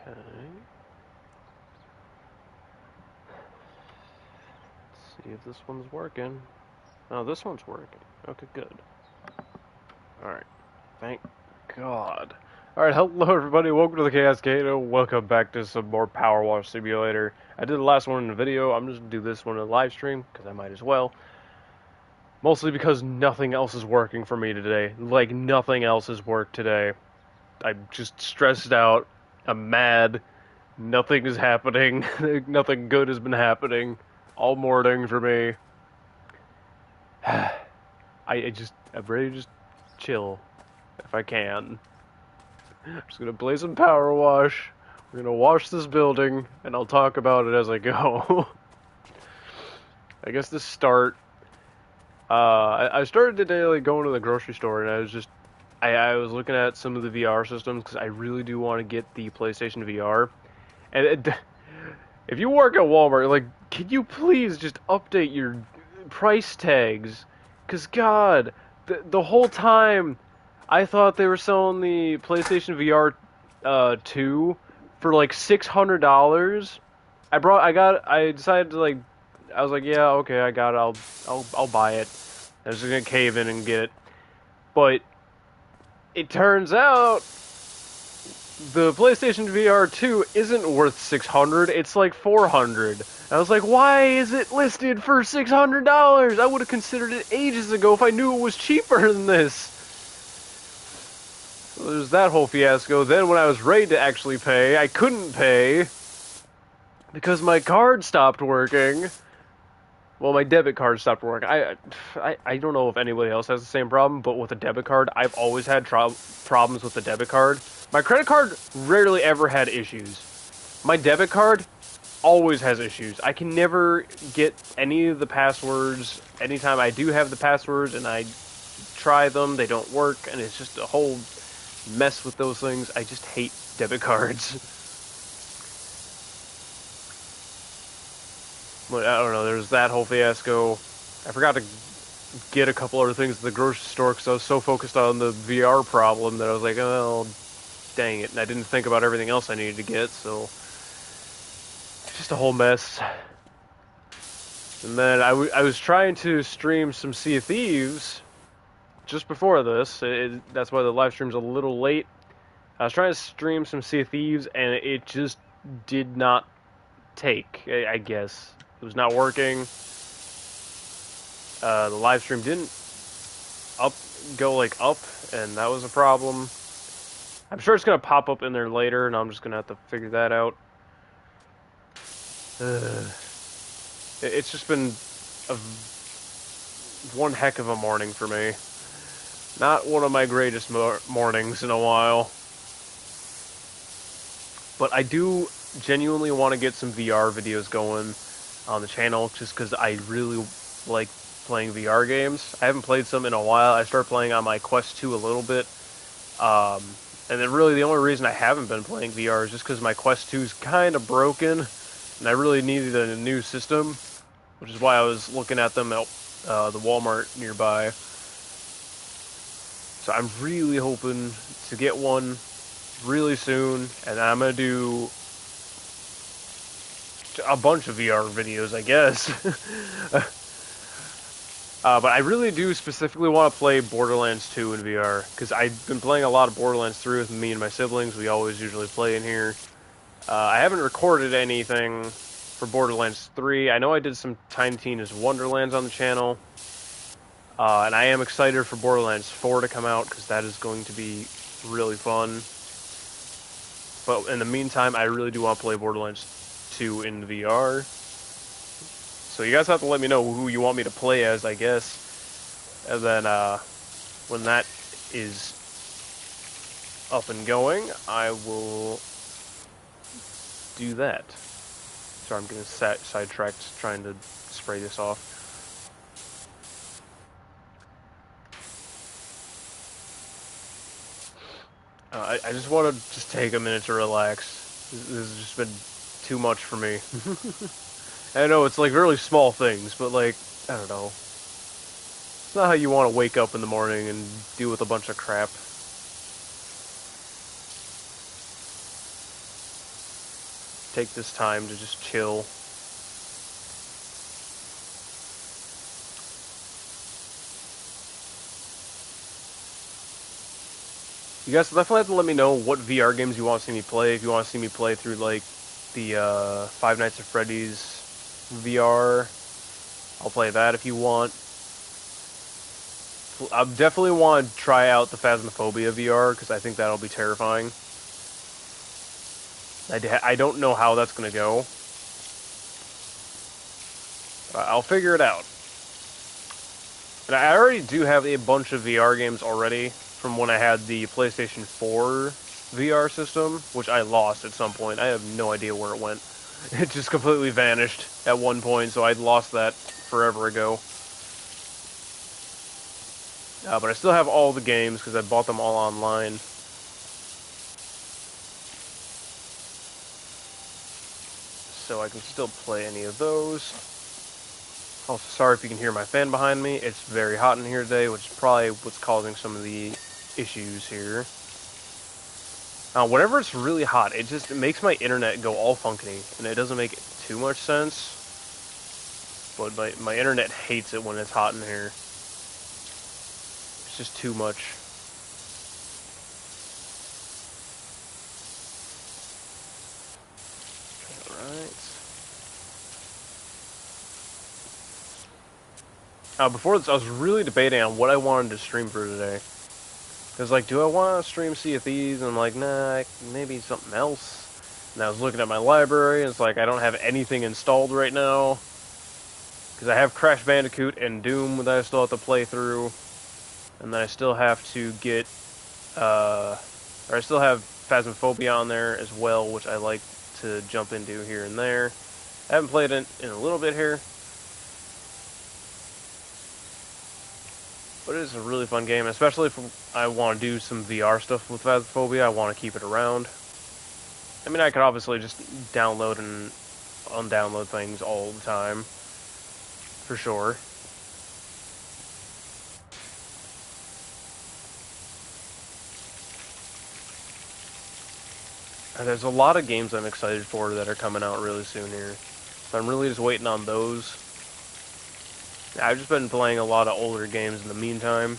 Okay. Let's see if this one's working. Oh, this one's working. Okay, good. Alright. Thank God. Alright, hello everybody, welcome to the Chaos-Cade, welcome back to some more PowerWash Simulator. I did the last one in the video, I'm just going to do this one in the live stream, because I might as well. Mostly because nothing else is working for me today. Like, nothing else has worked today. I'm just stressed out, I'm mad, nothing is happening, nothing good has been happening, all morning for me. I'm ready to just chill, if I can. I'm just gonna play some Power Wash. We're gonna wash this building, and I'll talk about it as I go. I guess to start, I started today like going to the grocery store, and I was looking at some of the VR systems because I really do want to get the PlayStation VR. And if you work at Walmart, like, can you please just update your price tags? Cause God, the whole time I thought they were selling the PlayStation VR 2 for like $600. I decided to like, I was like, yeah, okay, I got it. I'll buy it. I was just gonna cave in and get it, but it turns out the PlayStation VR 2 isn't worth $600. It's like $400. I was like, why is it listed for $600? I would have considered it ages ago if I knew it was cheaper than this. So there's that whole fiasco. Then when I was ready to actually pay, I couldn't pay because my card stopped working. Well, my debit card stopped working. I don't know if anybody else has the same problem, but with a debit card, I've always had problems with the debit card. My credit card rarely ever had issues. My debit card always has issues. I can never get any of the passwords. Anytime I do have the passwords and I try them, they don't work, and it's just a whole mess with those things. I just hate debit cards. But I don't know, there's that whole fiasco. I forgot to get a couple other things at the grocery store because I was so focused on the VR problem that I was like, oh, dang it. And I didn't think about everything else I needed to get, so it's just a whole mess. And then I was trying to stream some Sea of Thieves just before this. That's why the live stream's a little late. I was trying to stream some Sea of Thieves, and it just did not take, I guess. It was not working. The live stream didn't go up, and that was a problem. I'm sure it's going to pop up in there later, and I'm just going to have to figure that out. It's just been one heck of a morning for me. Not one of my greatest mornings in a while. But I do genuinely want to get some VR videos going on the channel, just because I really like playing VR games. I haven't played some in a while. I started playing on my Quest 2 a little bit. And then really the only reason I haven't been playing VR is just because my Quest 2 is kind of broken, and I really needed a new system, which is why I was looking at them at the Walmart nearby. So I'm really hoping to get one really soon, and I'm going to do a bunch of VR videos, I guess. But I really do specifically want to play Borderlands 2 in VR, because I've been playing a lot of Borderlands 3 with me and my siblings. We always usually play in here. I haven't recorded anything for Borderlands 3. I know I did some Tiny Tina's Wonderlands on the channel. And I am excited for Borderlands 4 to come out, because that is going to be really fun. But in the meantime, I really do want to play Borderlands 2 in VR. So you guys have to let me know who you want me to play as, I guess. And then when that is up and going, I will do that. Sorry, I'm getting sidetracked trying to spray this off. I just want to just take a minute to relax. This has just been too much for me. I know it's like really small things, but like, I don't know. It's not how you want to wake up in the morning and deal with a bunch of crap. take this time to just chill. You guys definitely have to let me know what VR games you want to see me play. If you want to see me play through, like, the Five Nights at Freddy's VR, I'll play that if you want. I definitely want to try out the Phasmophobia VR, because I think that'll be terrifying. I don't know how that's going to go. I'll figure it out. And I already do have a bunch of VR games already from when I had the PlayStation 4 VR system, which I lost at some point. I have no idea where it went. It just completely vanished at one point, so I'd lost that forever ago. But I still have all the games because I bought them all online. So I can still play any of those. Also, sorry if you can hear my fan behind me. It's very hot in here today, which is probably what's causing some of the issues here. Whenever it's really hot, it makes my internet go all funky, and it doesn't make too much sense. But my internet hates it when it's hot in here. It's just too much. Alright. Before this, I was really debating on what I wanted to stream for today. Because, like, do I want to stream Sea of Thieves? And I'm like, nah, maybe something else. And I was looking at my library, and it's like, I don't have anything installed right now. Because I have Crash Bandicoot and Doom that I still have to play through. And then I still have to get, or I still have Phasmophobia on there as well, which I like to jump into here and there. I haven't played it in a little bit here. But it is a really fun game, especially if I want to do some VR stuff with Phasmophobia. I want to keep it around. I mean, I could obviously just download and undownload things all the time, for sure. And there's a lot of games I'm excited for that are coming out really soon here. So I'm really just waiting on those. I've just been playing a lot of older games in the meantime.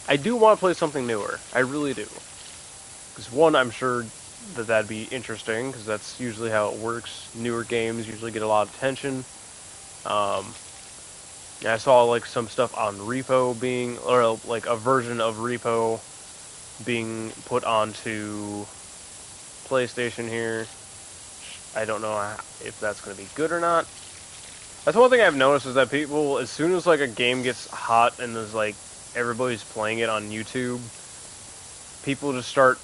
I do want to play something newer. I really do. Because one, I'm sure that'd be interesting, because that's usually how it works. Newer games usually get a lot of attention. I saw like some stuff on Repo being, or like a version of Repo being put onto PlayStation here. I don't know if that's going to be good or not. That's one thing I've noticed is that people, as soon as like a game gets hot and there's like everybody's playing it on YouTube, people just start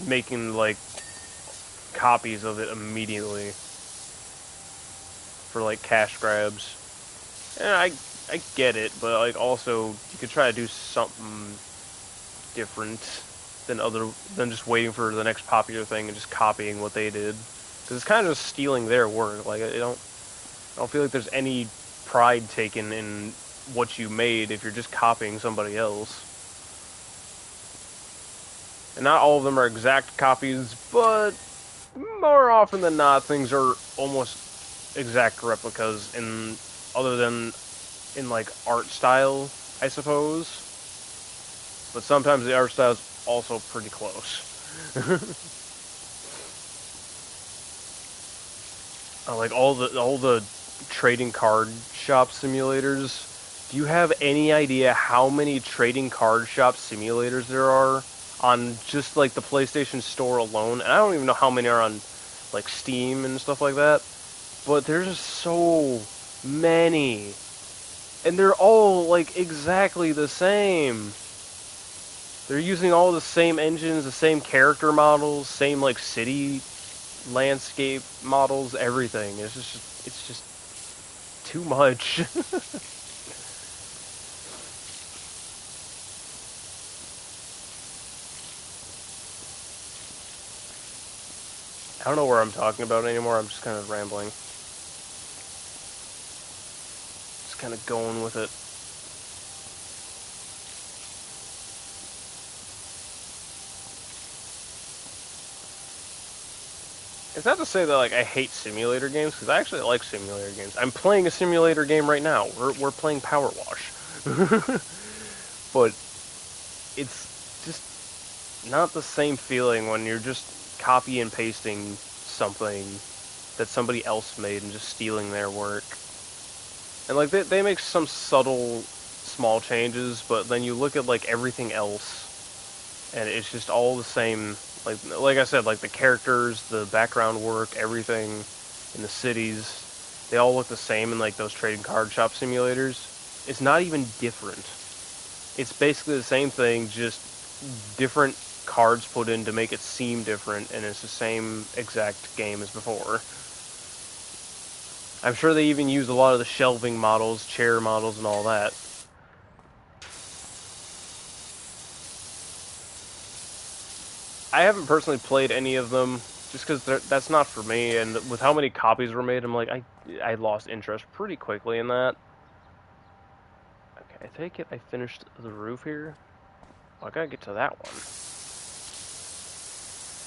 making like copies of it immediately for like cash grabs. And I get it, but like also you could try to do something different than just waiting for the next popular thing and just copying what they did, because it's kind of just stealing their work. Like I don't feel like there's any pride taken in what you made if you're just copying somebody else. And not all of them are exact copies, but more often than not, things are almost exact replicas other than in like art style, I suppose. But sometimes the art style is also pretty close. Like all the trading card shop simulators. Do you have any idea how many trading card shop simulators there are on just like the PlayStation Store alone? And I don't even know how many are on like Steam and stuff like that. But there's just so many. And they're all like exactly the same. They're using all the same engines, the same character models, same like city landscape models, everything. It's just too much. I don't know where I'm talking about anymore. I'm just kind of rambling. Just kind of going with it. It's not to say that like I hate simulator games, because I actually like simulator games. I'm playing a simulator game right now. We're playing PowerWash, but it's just not the same feeling when you're just copy and pasting something that somebody else made and just stealing their work. And like they make some subtle small changes, but then you look at like everything else and it's just all the same. Like I said, like the characters, the background work, everything in the cities, they all look the same in like those trading card shop simulators. It's not even different. It's basically the same thing, just different cards put in to make it seem different, and it's the same exact game as before. I'm sure they even use a lot of the shelving models, chair models, and all that. I haven't personally played any of them, just because that's not for me, and with how many copies were made, I'm like, I lost interest pretty quickly in that. Okay, I take it I finished the roof here. Oh, I gotta get to that one.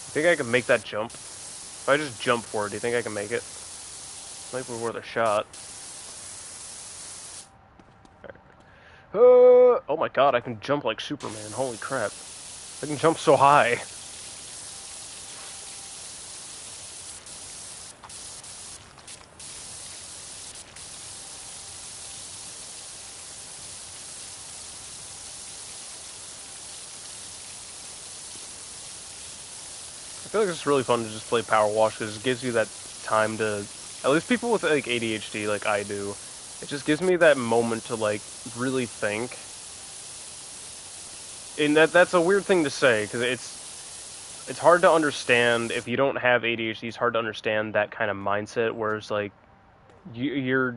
You think I can make that jump? If I just jump for it, do you think I can make it? Might be worth a shot. Oh my god, I can jump like Superman, holy crap. I can jump so high. I feel like it's really fun to just play PowerWash because it gives you that time to, at least people with like ADHD like I do, it just gives me that moment to like really think. And that's a weird thing to say because it's hard to understand if you don't have ADHD. It's hard to understand that kind of mindset where it's like you're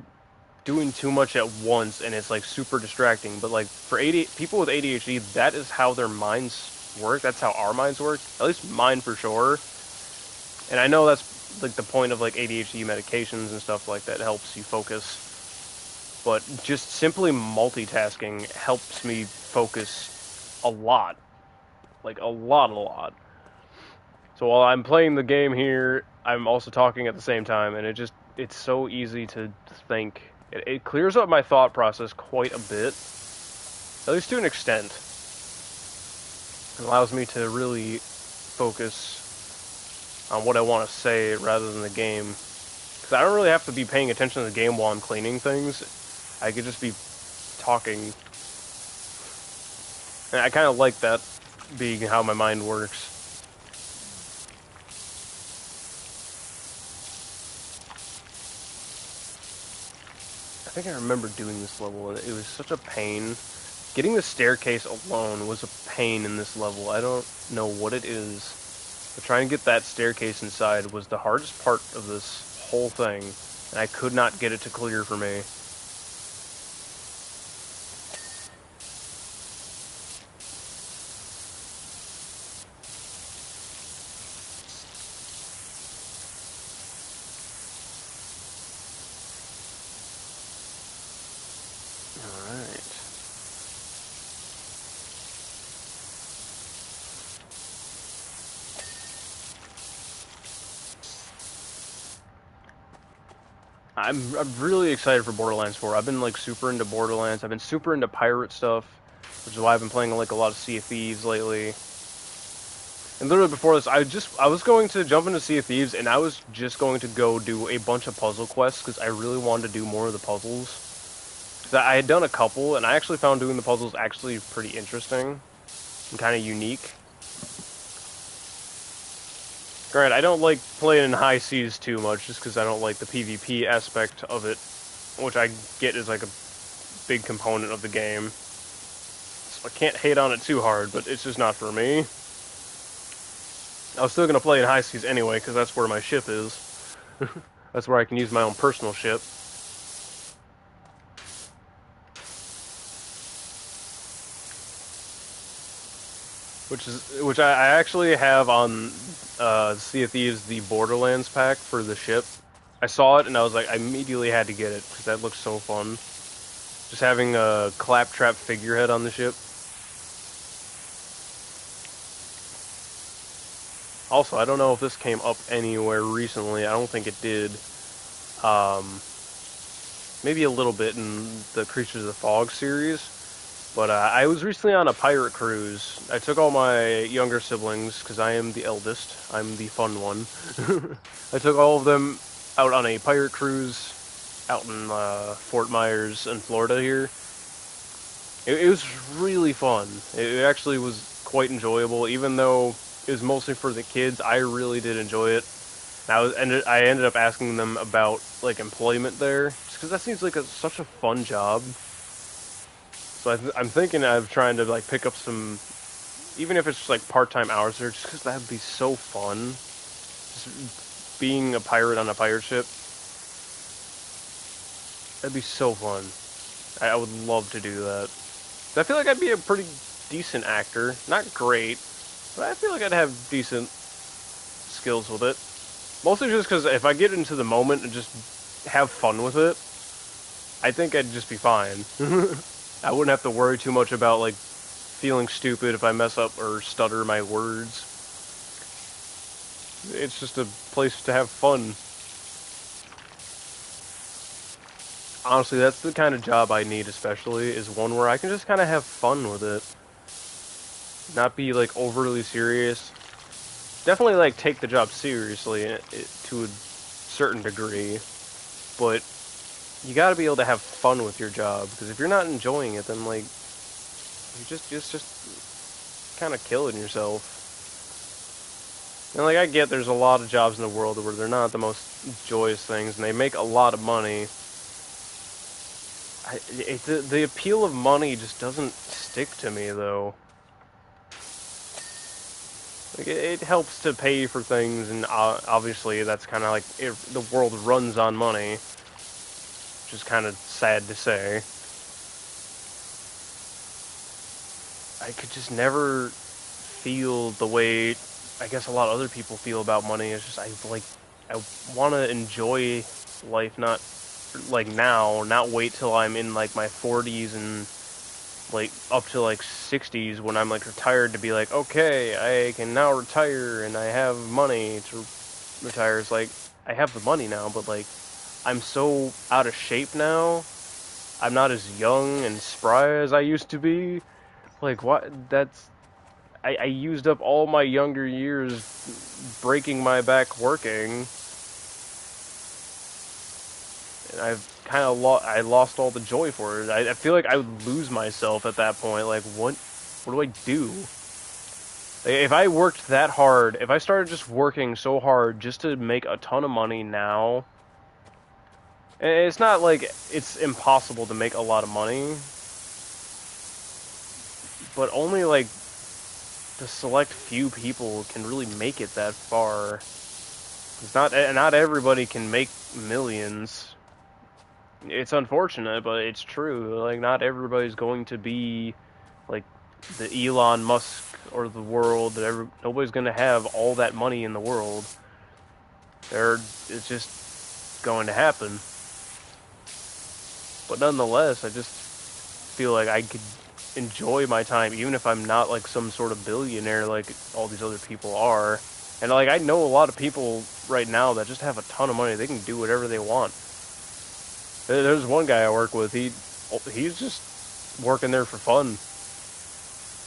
doing too much at once and it's like super distracting. But like for people with ADHD, that is how their minds work. That's how our minds work. At least mine for sure. And I know that's like the point of like ADHD medications and stuff like that, helps you focus. But just simply multitasking helps me focus a lot. Like a lot. So while I'm playing the game here, I'm also talking at the same time, and it's so easy to think. It clears up my thought process quite a bit, at least to an extent. It allows me to really focus on what I want to say rather than the game. Because I don't really have to be paying attention to the game while I'm cleaning things. I could just be talking. And I kind of like that being how my mind works. I think I remember doing this level, and it was such a pain. Getting the staircase alone was a pain in this level. I don't know what it is, but trying to get that staircase inside was the hardest part of this whole thing, and I could not get it to clear for me. I'm really excited for Borderlands 4. I've been like super into Borderlands. I've been super into pirate stuff, which is why I've been playing like a lot of Sea of Thieves lately. And literally before this, I was going to jump into Sea of Thieves, and I was just going to go do a bunch of puzzle quests because I really wanted to do more of the puzzles. Because I had done a couple, and I actually found doing the puzzles actually pretty interesting and kind of unique. Granted, I don't like playing in high seas too much, just because I don't like the PvP aspect of it, which I get is like a big component of the game. So I can't hate on it too hard, but it's just not for me. I was still going to play in high seas anyway, because that's where my ship is. That's where I can use my own personal ship. Which I actually have on Sea of Thieves, the Borderlands pack for the ship. I saw it and I was like, I immediately had to get it because that looks so fun. Just having a claptrap figurehead on the ship. Also, I don't know if this came up anywhere recently. I don't think it did. Um, maybe a little bit in the Creatures of the Fog series. But I was recently on a pirate cruise. I took all my younger siblings, because I am the eldest. I'm the fun one. I took all of them out on a pirate cruise out in Fort Myers in Florida here. It was really fun. It actually was quite enjoyable, even though it was mostly for the kids. I really did enjoy it. I ended up asking them about like employment there, just because that seems like such a fun job. So I'm thinking of trying to like pick up some, even if it's just like part-time hours there, just because that'd be so fun. Just being a pirate on a pirate ship, that'd be so fun. I would love to do that. I feel like I'd be a pretty decent actor. Not great, but I feel like I'd have decent skills with it. Mostly just because if I get into the moment and just have fun with it, I think I'd just be fine. I wouldn't have to worry too much about like feeling stupid if I mess up or stutter my words. It's just a place to have fun. Honestly, that's the kind of job I need, especially, is one where I can just kind of have fun with it. Not be, like, overly serious. Definitely, like, take the job seriously to a certain degree. But you gotta be able to have fun with your job, because if you're not enjoying it, then, like, you're just kind of killing yourself. And, like, I get there's a lot of jobs in the world where they're not the most joyous things, and they make a lot of money. The appeal of money just doesn't stick to me, though. Like, it helps to pay for things, and obviously that's kind of like, the world runs on money, which is kind of sad to say. I could just never feel the way I guess a lot of other people feel about money. It's just, I want to enjoy life, not, like, now, not wait till I'm in, like, my 40s and like up to like 60s when I'm like retired to be like, okay, I can now retire and I have money to retire. It's like, I have the money now, but like, I'm so out of shape now. I'm not as young and spry as I used to be. Like, what? I used up all my younger years breaking my back working. And I lost all the joy for it. I feel like I would lose myself at that point. Like, what do I do? If I worked that hard, if I started just working so hard just to make a ton of money now, and it's not like it's impossible to make a lot of money, but only like the select few people can really make it that far. It's not everybody can make millions. It's unfortunate, but it's true. Like, not everybody's going to be like the Elon Musk or the world. Nobody's going to have all that money in the world. It's just going to happen. But nonetheless, I just feel like I could enjoy my time, even if I'm not like some sort of billionaire like all these other people are. And like, I know a lot of people right now that just have a ton of money. They can do whatever they want. There's one guy I work with. He's just working there for fun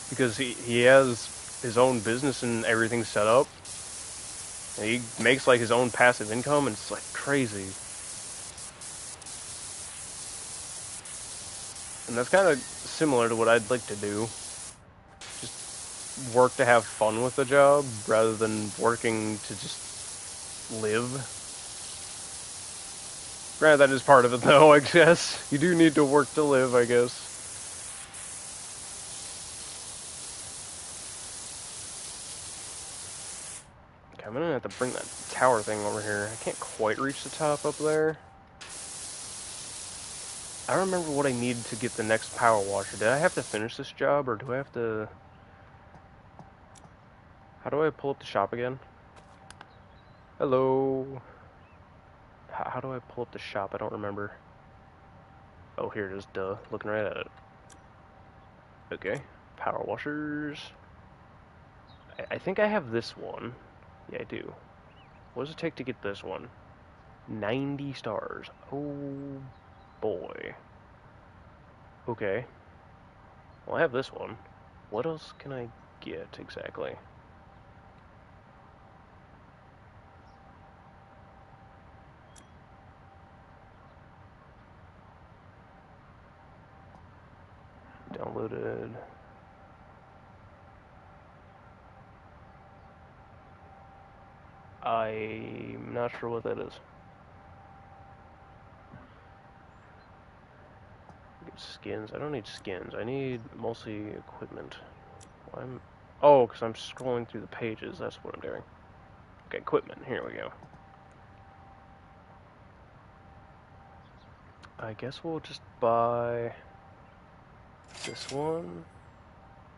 because he has his own business and everything set up. And he makes like his own passive income, and it's like crazy. And that's kind of similar to what I'd like to do. Just work to have fun with the job rather than working to just live. Granted, that is part of it, though, I guess. You do need to work to live, I guess. Okay, I'm gonna have to bring that tower thing over here. I can't quite reach the top up there. I don't remember what I need to get the next power washer. Did I have to finish this job, or do I have to... How do I pull up the shop again? Hello? How do I pull up the shop? I don't remember. Oh, here it is, duh. Looking right at it. Okay. Power washers. I think I have this one. Yeah, I do. What does it take to get this one? 90 stars. Oh, boy. Okay. Well, I have this one. What else can I get, exactly? Downloaded. I'm not sure what that is. Get skins. I don't need skins. I need mostly equipment. Oh, because I'm scrolling through the pages. That's what I'm doing. Okay, equipment. Here we go. I guess we'll just buy this one.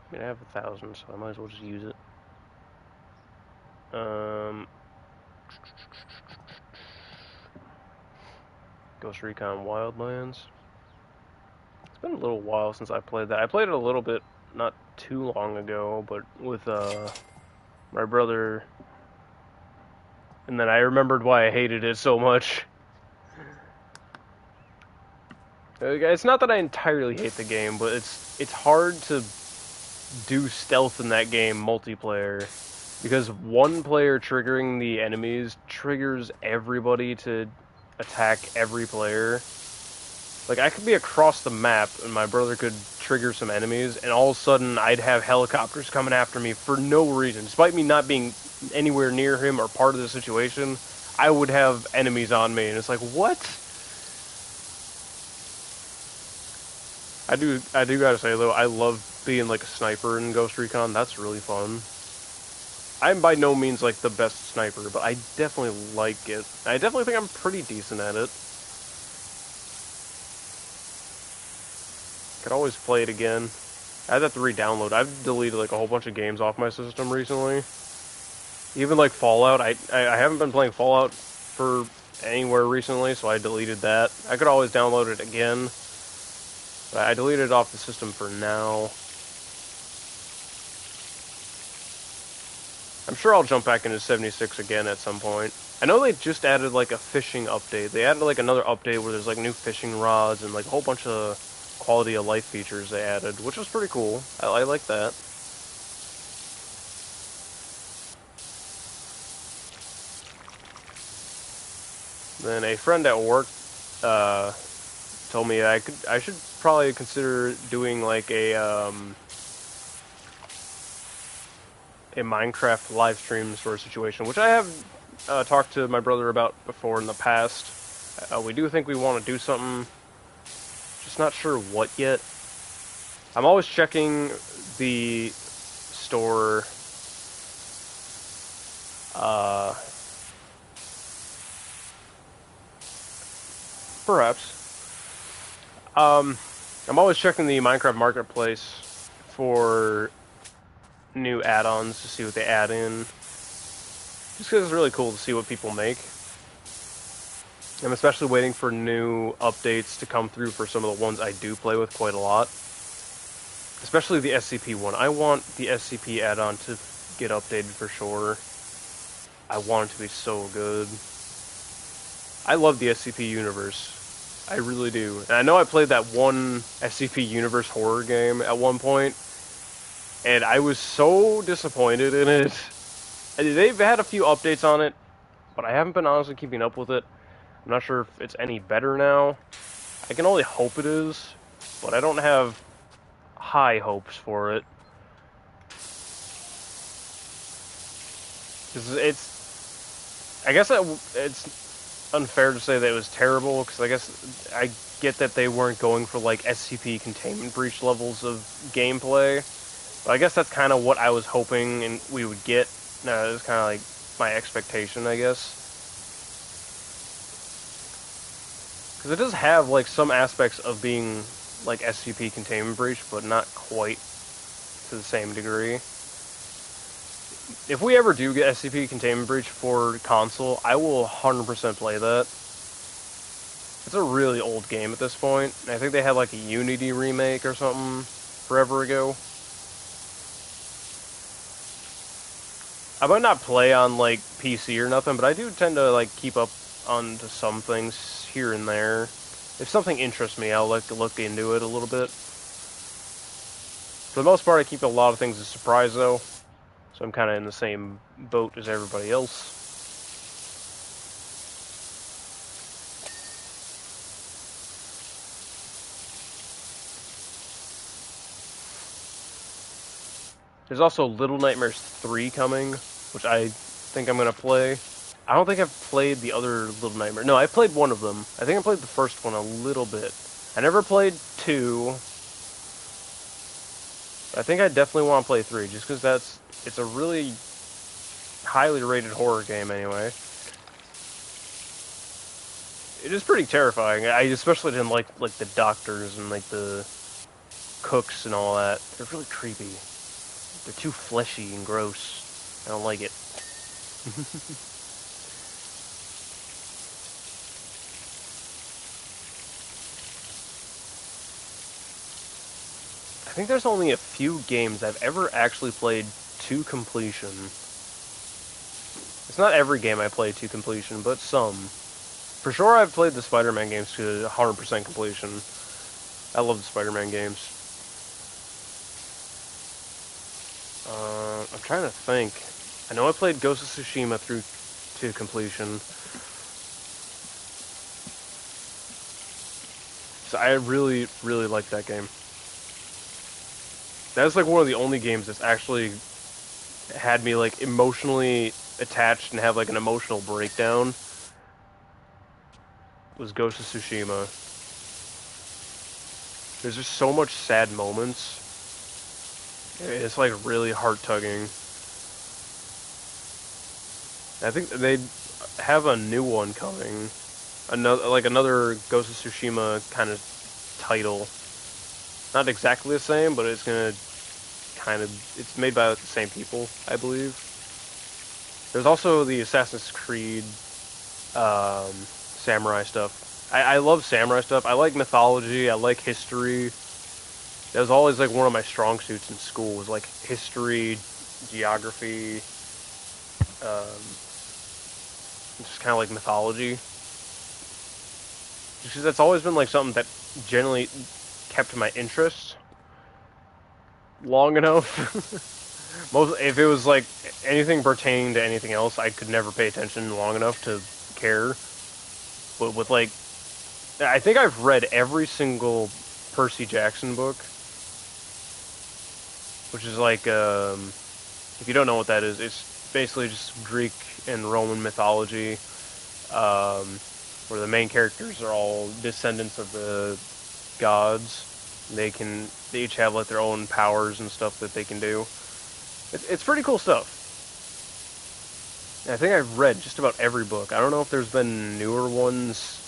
I mean, I have 1,000, so I might as well just use it. Ghost Recon Wildlands. It's been a little while since I played that. I played it a little bit not too long ago, but with my brother. And then I remembered why I hated it so much. It's not that I entirely hate the game, but it's hard to do stealth in that game multiplayer, because one player triggering the enemies triggers everybody to attack every player. Like, I could be across the map and my brother could trigger some enemies, and all of a sudden I'd have helicopters coming after me for no reason. Despite me not being anywhere near him or part of the situation, I would have enemies on me, and it's like, what? I do gotta say, though, I love being like a sniper in Ghost Recon. That's really fun. I'm by no means like the best sniper, but I definitely like it. I definitely think I'm pretty decent at it. Could always play it again. I'd have to re-download. I've deleted like a whole bunch of games off my system recently. Even like Fallout. I haven't been playing Fallout for anywhere recently, so I deleted that. I could always download it again, but I deleted it off the system for now. I'm sure I'll jump back into 76 again at some point. I know they just added like a fishing update. They added like another update where there's like new fishing rods and like a whole bunch of quality of life features they added, which was pretty cool. I like that. Then a friend at work told me I should probably consider doing like a Minecraft live stream sort of situation, which I have talked to my brother about before in the past. We do think we want to do something, just not sure what yet. I'm always checking the store. Perhaps. I'm always checking the Minecraft Marketplace for new add-ons to see what they add in. Just because it's really cool to see what people make. I'm especially waiting for new updates to come through for some of the ones I do play with quite a lot. Especially the SCP one. I want the SCP add-on to get updated for sure. I want it to be so good. I love the SCP universe. I really do. And I know I played that one SCP universe horror game at one point, and I was so disappointed in it. They've had a few updates on it, but I haven't been honestly keeping up with it. I'm not sure if it's any better now. I can only hope it is, but I don't have high hopes for it. I guess it's unfair to say that it was terrible, because I guess I get that they weren't going for like SCP containment breach levels of gameplay, but I guess that's kind of what I was hoping and we would get. No, it was kind of like my expectation, I guess. Because it does have like some aspects of being like SCP containment breach, but not quite to the same degree. If we ever do get SCP containment breach for console, I will 100% play that. It's a really old game at this point. I think they had like a Unity remake or something forever ago. I might not play on, like, PC or nothing, but I do tend to, like, keep up onto some things here and there. If something interests me, I'll, like, look into it a little bit. For the most part, I keep a lot of things a surprise, though. So I'm kind of in the same boat as everybody else. There's also Little Nightmares 3 coming, which I think I'm going to play. I don't think I've played the other Little Nightmare. No, I played one of them. I think I played the first one a little bit. I never played 2. I think I definitely want to play 3, just because it's a really highly rated horror game anyway. It is pretty terrifying. I especially didn't like the doctors and, like, the cooks and all that. They're really creepy. They're too fleshy and gross. I don't like it. I think there's only a few games I've ever actually played to completion. It's not every game I play to completion, but some. For sure, I've played the Spider-Man games to 100% completion. I love the Spider-Man games. I'm trying to think. I know I played Ghost of Tsushima through to completion. So I really, really like that game. That's like one of the only games that's actually had me like emotionally attached and have like an emotional breakdown. Was Ghost of Tsushima. There's just so much sad moments. It's like really heart-tugging. I think they have a new one coming. Another Ghost of Tsushima kind of title. Not exactly the same, but it's gonna it's made by the same people, I believe. There's also the Assassin's Creed samurai stuff. I love samurai stuff. I like mythology. I like history. That was always like one of my strong suits in school. Was like history, geography, just kind of like mythology. Just because that's always been like something that generally kept my interest long enough. If it was like anything pertaining to anything else, I could never pay attention long enough to care. But with like, I think I've read every single Percy Jackson book, which is like, if you don't know what that is, it's basically just Greek and Roman mythology, where the main characters are all descendants of the gods. They each have like their own powers and stuff that they can do. It's pretty cool stuff. I think I've read just about every book. I don't know if there's been newer ones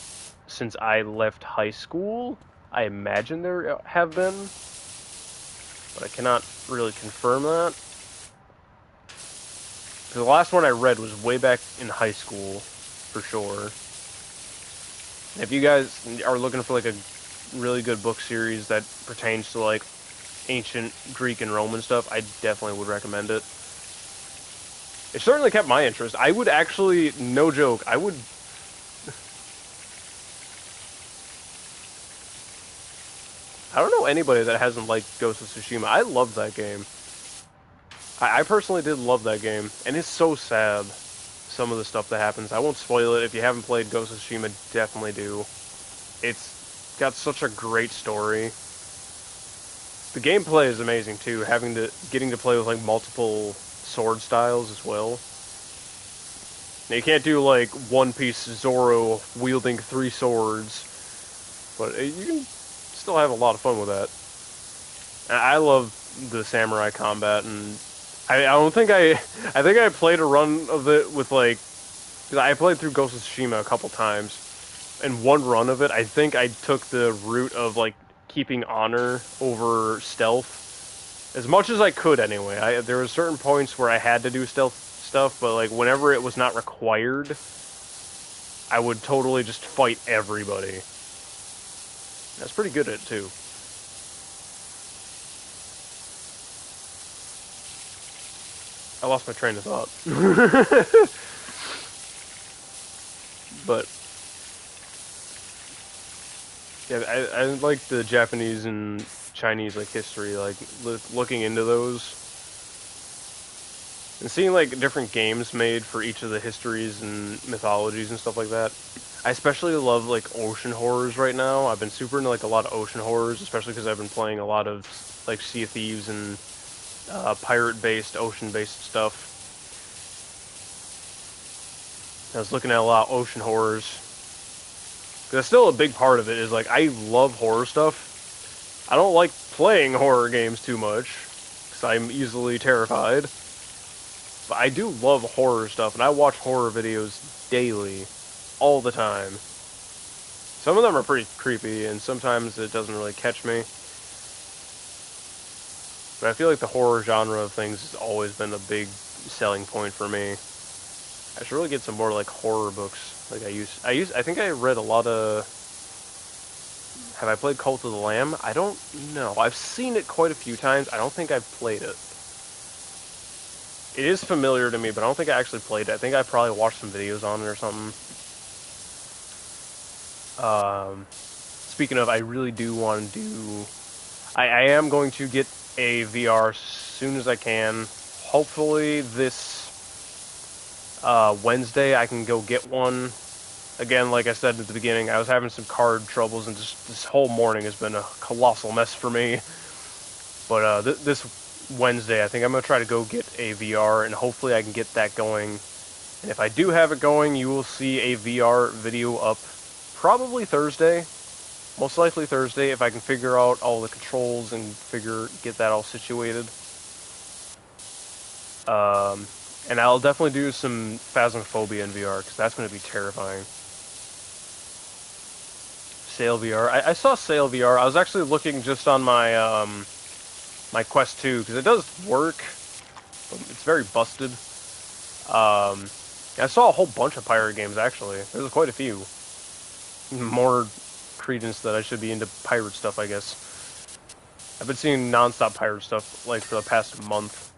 since I left high school. I imagine there have been, but I cannot really confirm that. The last one I read was way back in high school, for sure. If you guys are looking for like a really good book series that pertains to like ancient Greek and Roman stuff, I definitely would recommend it. It certainly kept my interest. I would actually, no joke, I don't know anybody that hasn't liked Ghost of Tsushima. I love that game. I personally did love that game, and it's so sad, some of the stuff that happens. I won't spoil it. If you haven't played Ghost of Tsushima, definitely do. It's got such a great story. The gameplay is amazing too, getting to play with like multiple sword styles as well. Now, you can't do like One Piece Zoro wielding 3 swords, but you can still have a lot of fun with that. I love the samurai combat, and I don't think I think I played a run of it with like, because I played through Ghost of Tsushima a couple times. In one run of it, I think I took the route of like keeping honor over stealth as much as I could anyway. There were certain points where I had to do stealth stuff, but like whenever it was not required, I would totally just fight everybody. That's pretty good at it too. I lost my train of thought. But yeah, I like the Japanese and Chinese like history, like looking into those and seeing like different games made for each of the histories and mythologies and stuff like that. I especially love like ocean horrors right now. I've been super into like a lot of ocean horrors, especially because I've been playing a lot of like Sea of Thieves and pirate-based, ocean-based stuff. I was looking at a lot of ocean horrors. That's still a big part of it. Is like I love horror stuff. I don't like playing horror games too much because I'm easily terrified. But I do love horror stuff, and I watch horror videos daily, all the time. Some of them are pretty creepy, and sometimes it doesn't really catch me. But I feel like the horror genre of things has always been a big selling point for me. I should really get some more like horror books. Like I think I read a lot of. Have I played Cult of the Lamb? I don't know. I've seen it quite a few times. I don't think I've played it. It is familiar to me, but I don't think I actually played it. I think I probably watched some videos on it or something. Speaking of, I really do want to do. I am going to get a VR as soon as I can. Hopefully this Wednesday I can go get one. Again, like I said at the beginning, I was having some card troubles, and just this whole morning has been a colossal mess for me. But this Wednesday, I think I'm going to try to go get a VR, and hopefully I can get that going. And if I do have it going, you will see a VR video up probably Thursday. Most likely Thursday, if I can figure out all the controls and get that all situated. And I'll definitely do some Phasmophobia in VR, because that's going to be terrifying. Sail VR. I saw Sail VR. I was actually looking just on my my Quest 2, because it does work, but it's very busted. I saw a whole bunch of pirate games, actually. There's quite a few. More credence that I should be into pirate stuff, I guess. I've been seeing non-stop pirate stuff, like, for the past month.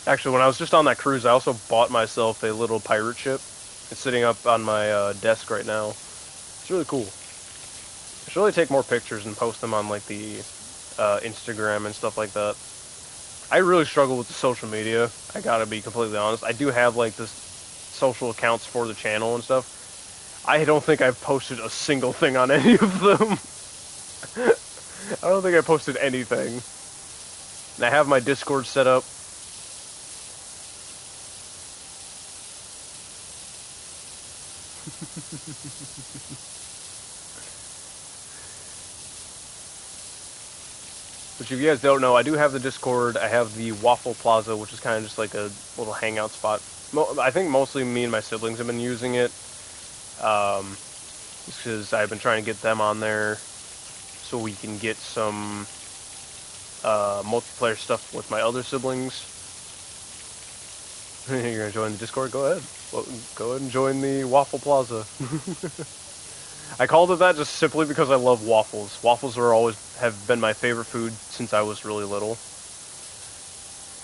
Actually, when I was just on that cruise, I also bought myself a little pirate ship. It's sitting up on my desk right now. It's really cool. I should really take more pictures and post them on like the Instagram and stuff like that. I really struggle with the social media. I gotta be completely honest. I do have like this social accounts for the channel and stuff. I don't think I've posted a single thing on any of them. I don't think I posted anything. And I have my Discord set up. Which, if you guys don't know, I do have the Discord. I have the Waffle Plaza, which is kind of just like a little hangout spot. I think mostly me and my siblings have been using it. Just because I've been trying to get them on there so we can get some multiplayer stuff with my other siblings. You're gonna join the Discord? Go ahead. Well, go ahead and join the Waffle Plaza. I called it that just simply because I love waffles. Waffles have been my favorite food since I was really little.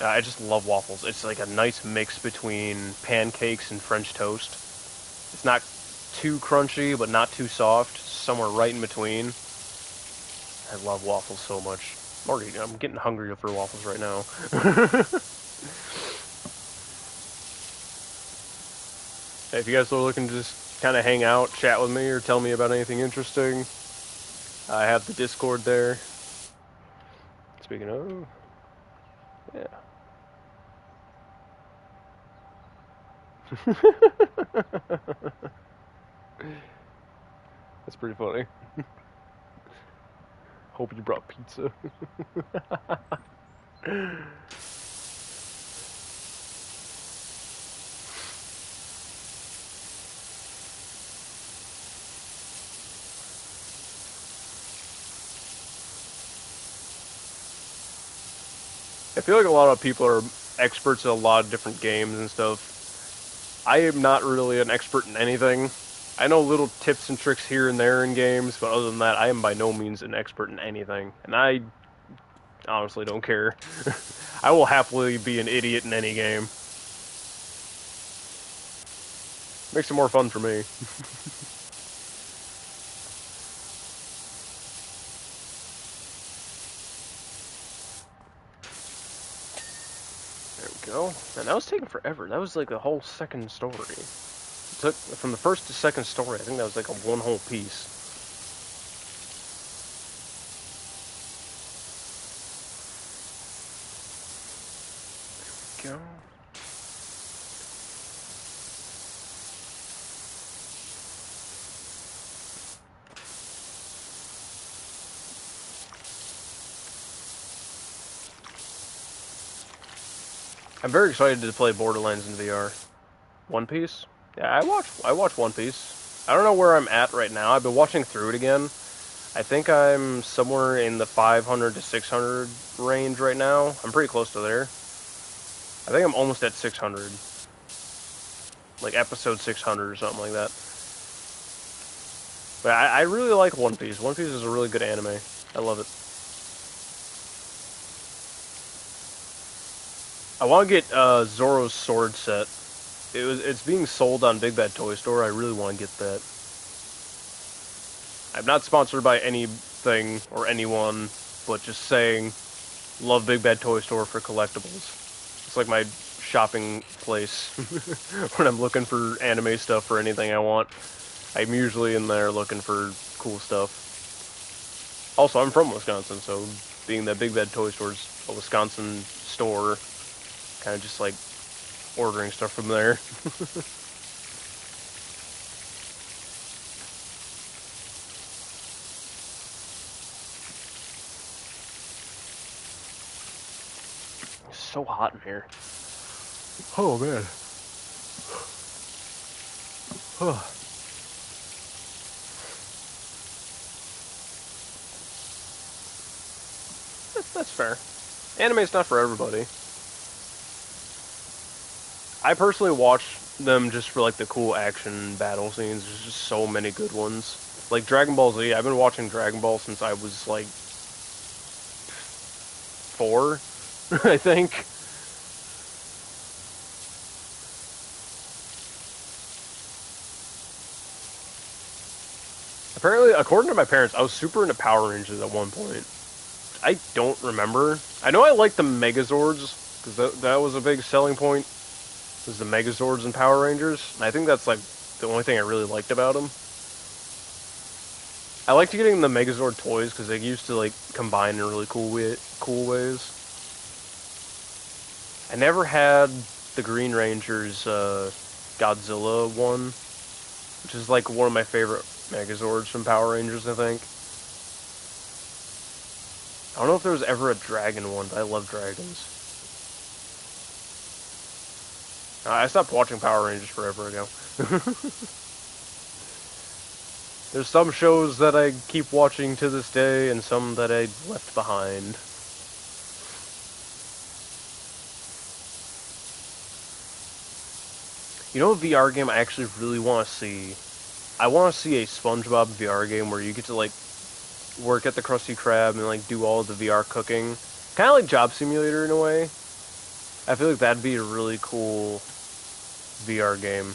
I just love waffles. It's like a nice mix between pancakes and French toast. It's not too crunchy, but not too soft. Somewhere right in between. I love waffles so much. I'm getting hungry for waffles right now. Hey, if you guys are looking to just kind of hang out, chat with me, or tell me about anything interesting, I have the Discord there. Speaking of, yeah. That's pretty funny. Hope you brought pizza. I feel like a lot of people are experts at a lot of different games and stuff. I am not really an expert in anything. I know little tips and tricks here and there in games, but other than that, I am by no means an expert in anything. And I honestly don't care. I will happily be an idiot in any game. Makes it more fun for me. There we go. Man, that was taking forever. That was like a whole second story. It took from the first to second story. I think that was like a one whole piece. There we go. I'm very excited to play Borderlands in VR. One Piece? Yeah, I watch One Piece. I don't know where I'm at right now. I've been watching through it again. I think I'm somewhere in the 500 to 600 range right now. I'm pretty close to there. I think I'm almost at 600. Like episode 600 or something like that. But I really like One Piece. One Piece is a really good anime. I love it. I want to get Zoro's sword set. It's being sold on Big Bad Toy Store. I really want to get that. I'm not sponsored by anything or anyone, but just saying, love Big Bad Toy Store for collectibles. It's like my shopping place when I'm looking for anime stuff or anything I want. I'm usually in there looking for cool stuff. Also, I'm from Wisconsin, so being that Big Bad Toy Store's a Wisconsin store, kind of just like ordering stuff from there. It's so hot in here. Oh man. That's fair. Anime's not for everybody. I personally watch them just for like the cool action battle scenes. There's just so many good ones. Like Dragon Ball Z, I've been watching Dragon Ball since I was like 4, I think. Apparently, according to my parents, I was super into Power Rangers at one point. I don't remember. I know I liked the Megazords, because that was a big selling point, was the Megazords and Power Rangers. And I think that's like the only thing I really liked about them. I liked getting the Megazord toys, because they used to like combine in really cool ways. I never had the Green Ranger's Godzilla one, which is like one of my favorite Megazords from Power Rangers, I think. I don't know if there was ever a dragon one, but I love dragons. I stopped watching Power Rangers forever ago. There's some shows that I keep watching to this day, and some that I left behind. You know, a VR game I actually really want to see? I want to see a SpongeBob VR game where you get to, like, work at the Krusty Krab and, like, do all of the VR cooking. Kind of like Job Simulator in a way. I feel like that'd be a really cool VR game.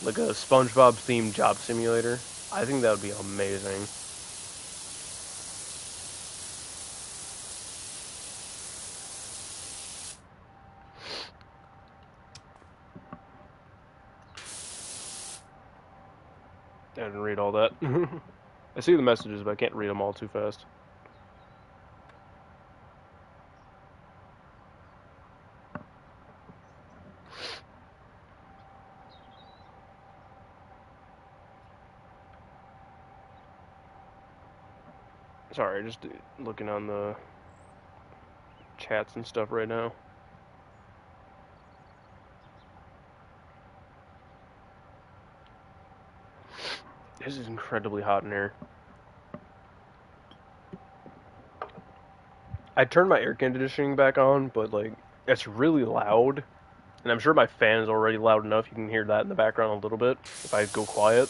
Like a SpongeBob-themed Job Simulator. I think that would be amazing. I didn't read all that. I see the messages, but I can't read them all too fast. Sorry, just looking on the chats and stuff right now. This is incredibly hot in here. I turned my air conditioning back on, but like it's really loud. And I'm sure my fan is already loud enough. You can hear that in the background a little bit if I go quiet.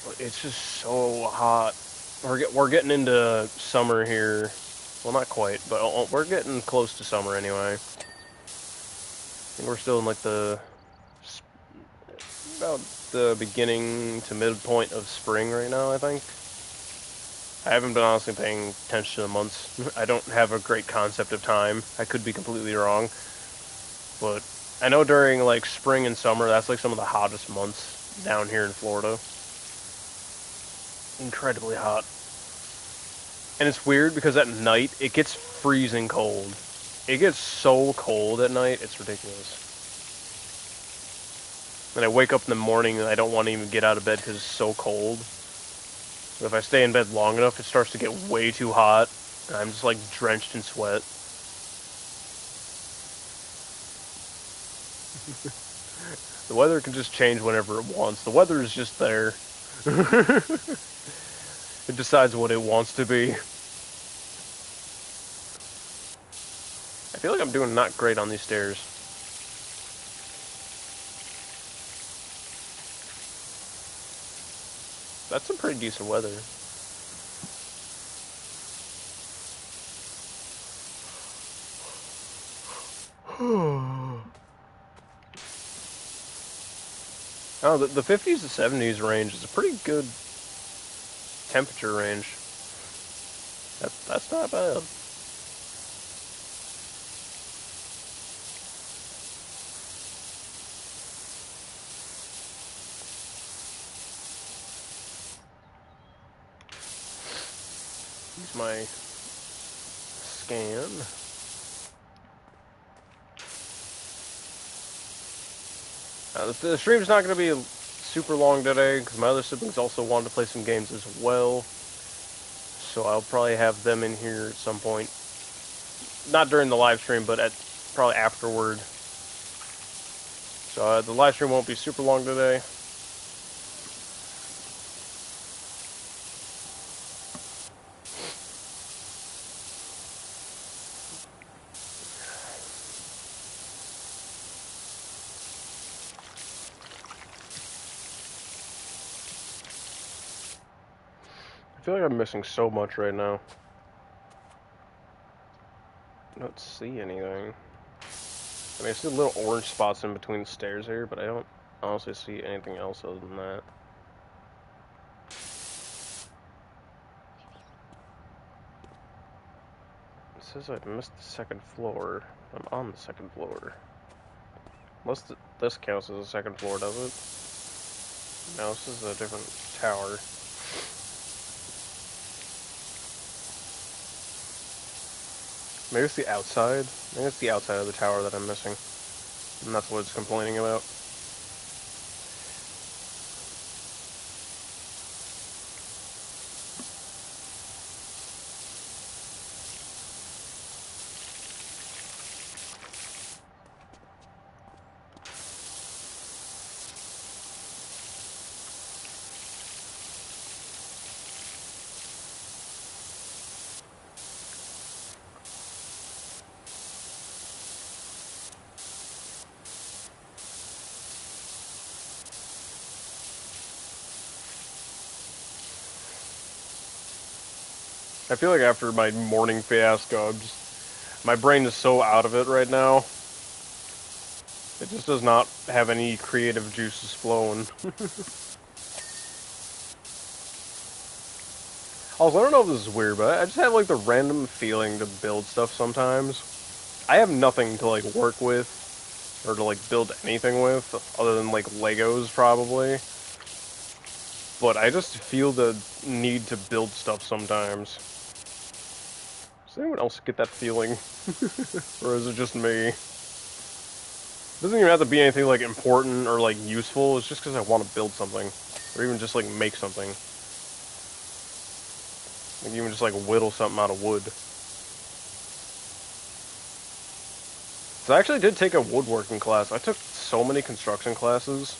But it's just so hot. We're getting into summer here Well, not quite, but we're getting close to summer anyway. I think we're still in like about the beginning to midpoint of spring right now, I think. I haven't been honestly paying attention to the months. I don't have a great concept of time. I could be completely wrong. But I know during like spring and summer, that's like some of the hottest months down here in Florida. Incredibly hot. And it's weird because at night, it gets freezing cold. It gets so cold at night, it's ridiculous. And I wake up in the morning and I don't want to even get out of bed because it's so cold. But if I stay in bed long enough, it starts to get way too hot. And I'm just like drenched in sweat. The weather can just change whenever it wants. The weather is just there. It decides what it wants to be. I feel like I'm doing not great on these stairs. That's some pretty decent weather. Oh, the 50s to 70s range is a pretty good temperature range. That's not bad. Use my scan. The stream's not going to be super long today because my other siblings also wanted to play some games as well. So I'll probably have them in here at some point. Not during the live stream, but probably afterward. So the live stream won't be super long today. I feel like I'm missing so much right now. I don't see anything. I mean, I see little orange spots in between the stairs here, but I don't honestly see anything else other than that. It says I missed the second floor. I'm on the second floor. Unless this counts as a second floor, does it? No, this is a different tower. Maybe it's the outside? Maybe it's the outside of the tower that I'm missing. And that's what it's complaining about. I feel like after my morning fiasco, my brain is so out of it right now. It just does not have any creative juices flowing. Also, I don't know if this is weird, but I just have like the random feeling to build stuff sometimes. I have nothing to like work with, or to like build anything with, other than like Legos probably. But I just feel the need to build stuff sometimes. Does anyone else get that feeling? Or is it just me? It doesn't even have to be anything like important or like useful, it's just because I want to build something. Or even just like make something. Like even just like whittle something out of wood. So I actually did take a woodworking class. I took so many construction classes.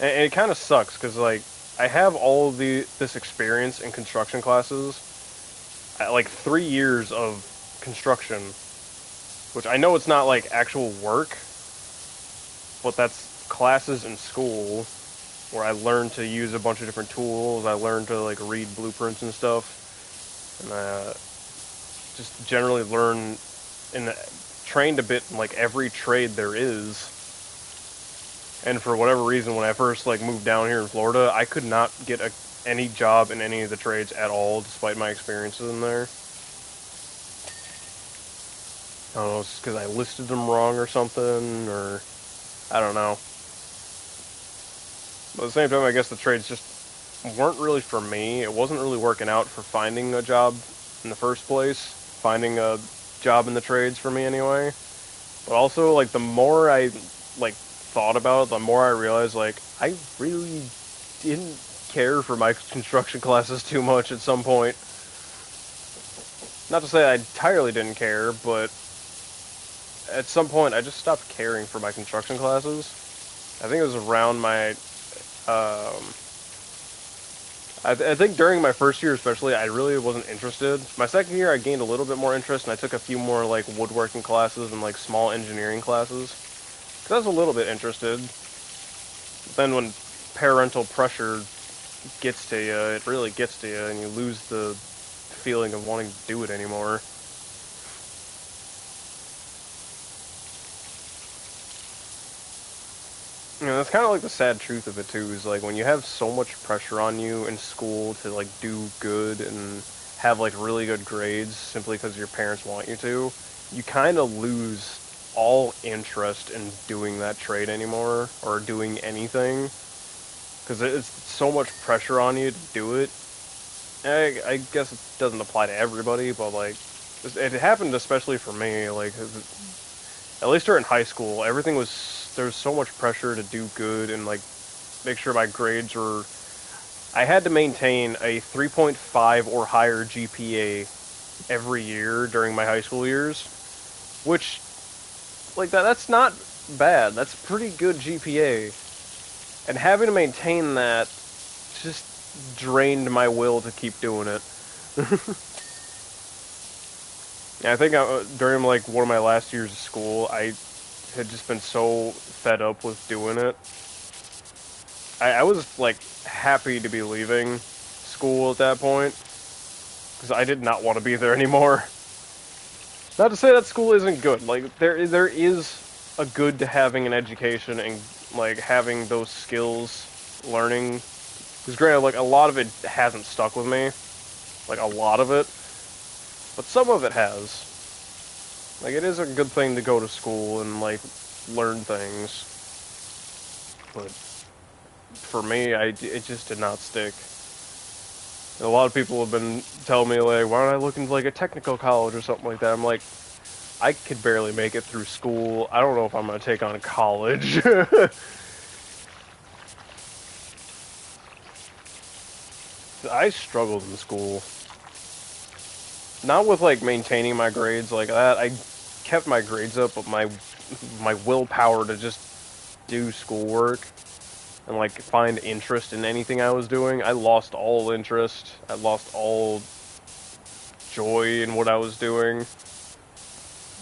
And it kind of sucks, because like, I have all of this experience in construction classes. Like 3 years of construction, which I know it's not like actual work, but that's classes in school where I learned to use a bunch of different tools. I learned to like read blueprints and stuff, and just generally learn and trained a bit in like every trade there is. And for whatever reason, when I first like moved down here in Florida, I could not get any job in any of the trades at all, despite my experiences in there. I don't know, it's just because I listed them wrong or something, or I don't know. But at the same time, I guess the trades just weren't really for me. It wasn't really working out for finding a job in the first place. Finding a job in the trades for me anyway. But also, like, the more I, like, thought about it, the more I realized, like, I really didn't care for my construction classes too much at some point. Not to say I entirely didn't care, but at some point I just stopped caring for my construction classes. I think it was around my, I think during my first year especially, I really wasn't interested. My second year I gained a little bit more interest, and I took a few more, like, woodworking classes and, like, small engineering classes. Because I was a little bit interested. But then when parental pressure gets to you, it really gets to you, and you lose the feeling of wanting to do it anymore. You know, that's kind of like the sad truth of it too, is like when you have so much pressure on you in school to like do good and have like really good grades simply because your parents want you to, you kind of lose all interest in doing that trade anymore, or doing anything, because it's so much pressure on you to do it. I guess it doesn't apply to everybody, but like, it happened especially for me, like, at least during high school, everything was, there was so much pressure to do good and like make sure my grades were, I had to maintain a 3.5 or higher GPA every year during my high school years, which, like, that's not bad, that's pretty good GPA, and having to maintain that just drained my will to keep doing it. I think during like one of my last years of school, I had just been so fed up with doing it. I was like happy to be leaving school at that point, because I did not want to be there anymore. Not to say that school isn't good. Like, there is a good to having an education and like having those skills, learning. Because granted, like, a lot of it hasn't stuck with me, like a lot of it. But some of it has. Like, it is a good thing to go to school and, like, learn things. But for me, it just did not stick. And a lot of people have been telling me, like, why don't I look into, like, a technical college or something like that? I'm like, I could barely make it through school. I don't know if I'm going to take on college. I struggled in school. Not with, like, maintaining my grades like that. I kept my grades up, but my willpower to just do schoolwork and, like, find interest in anything I was doing, I lost all interest. I lost all joy in what I was doing.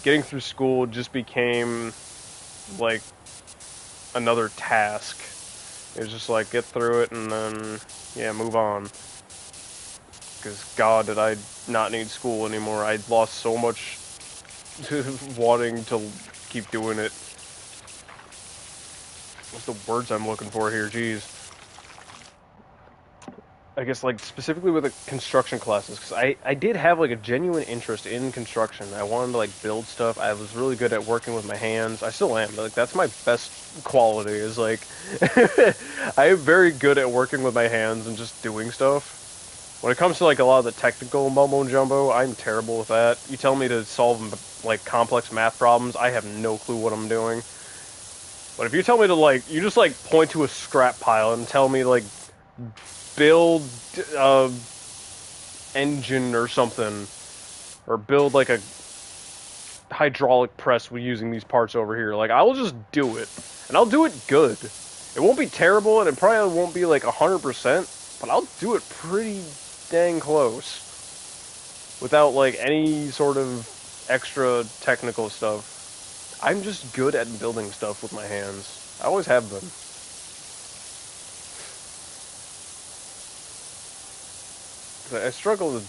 Getting through school just became, like, another task. It was just like, get through it and then, yeah, move on. Because, God, did I not need school anymore. I lost so much wanting to keep doing it. What's the words I'm looking for here? Jeez. I guess, like, specifically with the construction classes, because I did have, like, a genuine interest in construction. I wanted to, like, build stuff. I was really good at working with my hands. I still am. Like, that's my best quality, is, like, I am very good at working with my hands and just doing stuff. When it comes to, like, a lot of the technical mumbo-jumbo, I'm terrible with that. You tell me to solve, like, complex math problems, I have no clue what I'm doing. But if you tell me to, like, you just, like, point to a scrap pile and tell me, like, build engine or something, or build, like, a hydraulic press with using these parts over here, like, I will just do it. And I'll do it good. It won't be terrible, and it probably won't be, like, 100%, but I'll do it pretty dang close. Without, like, any sort of extra technical stuff. I'm just good at building stuff with my hands. I always have been. I struggle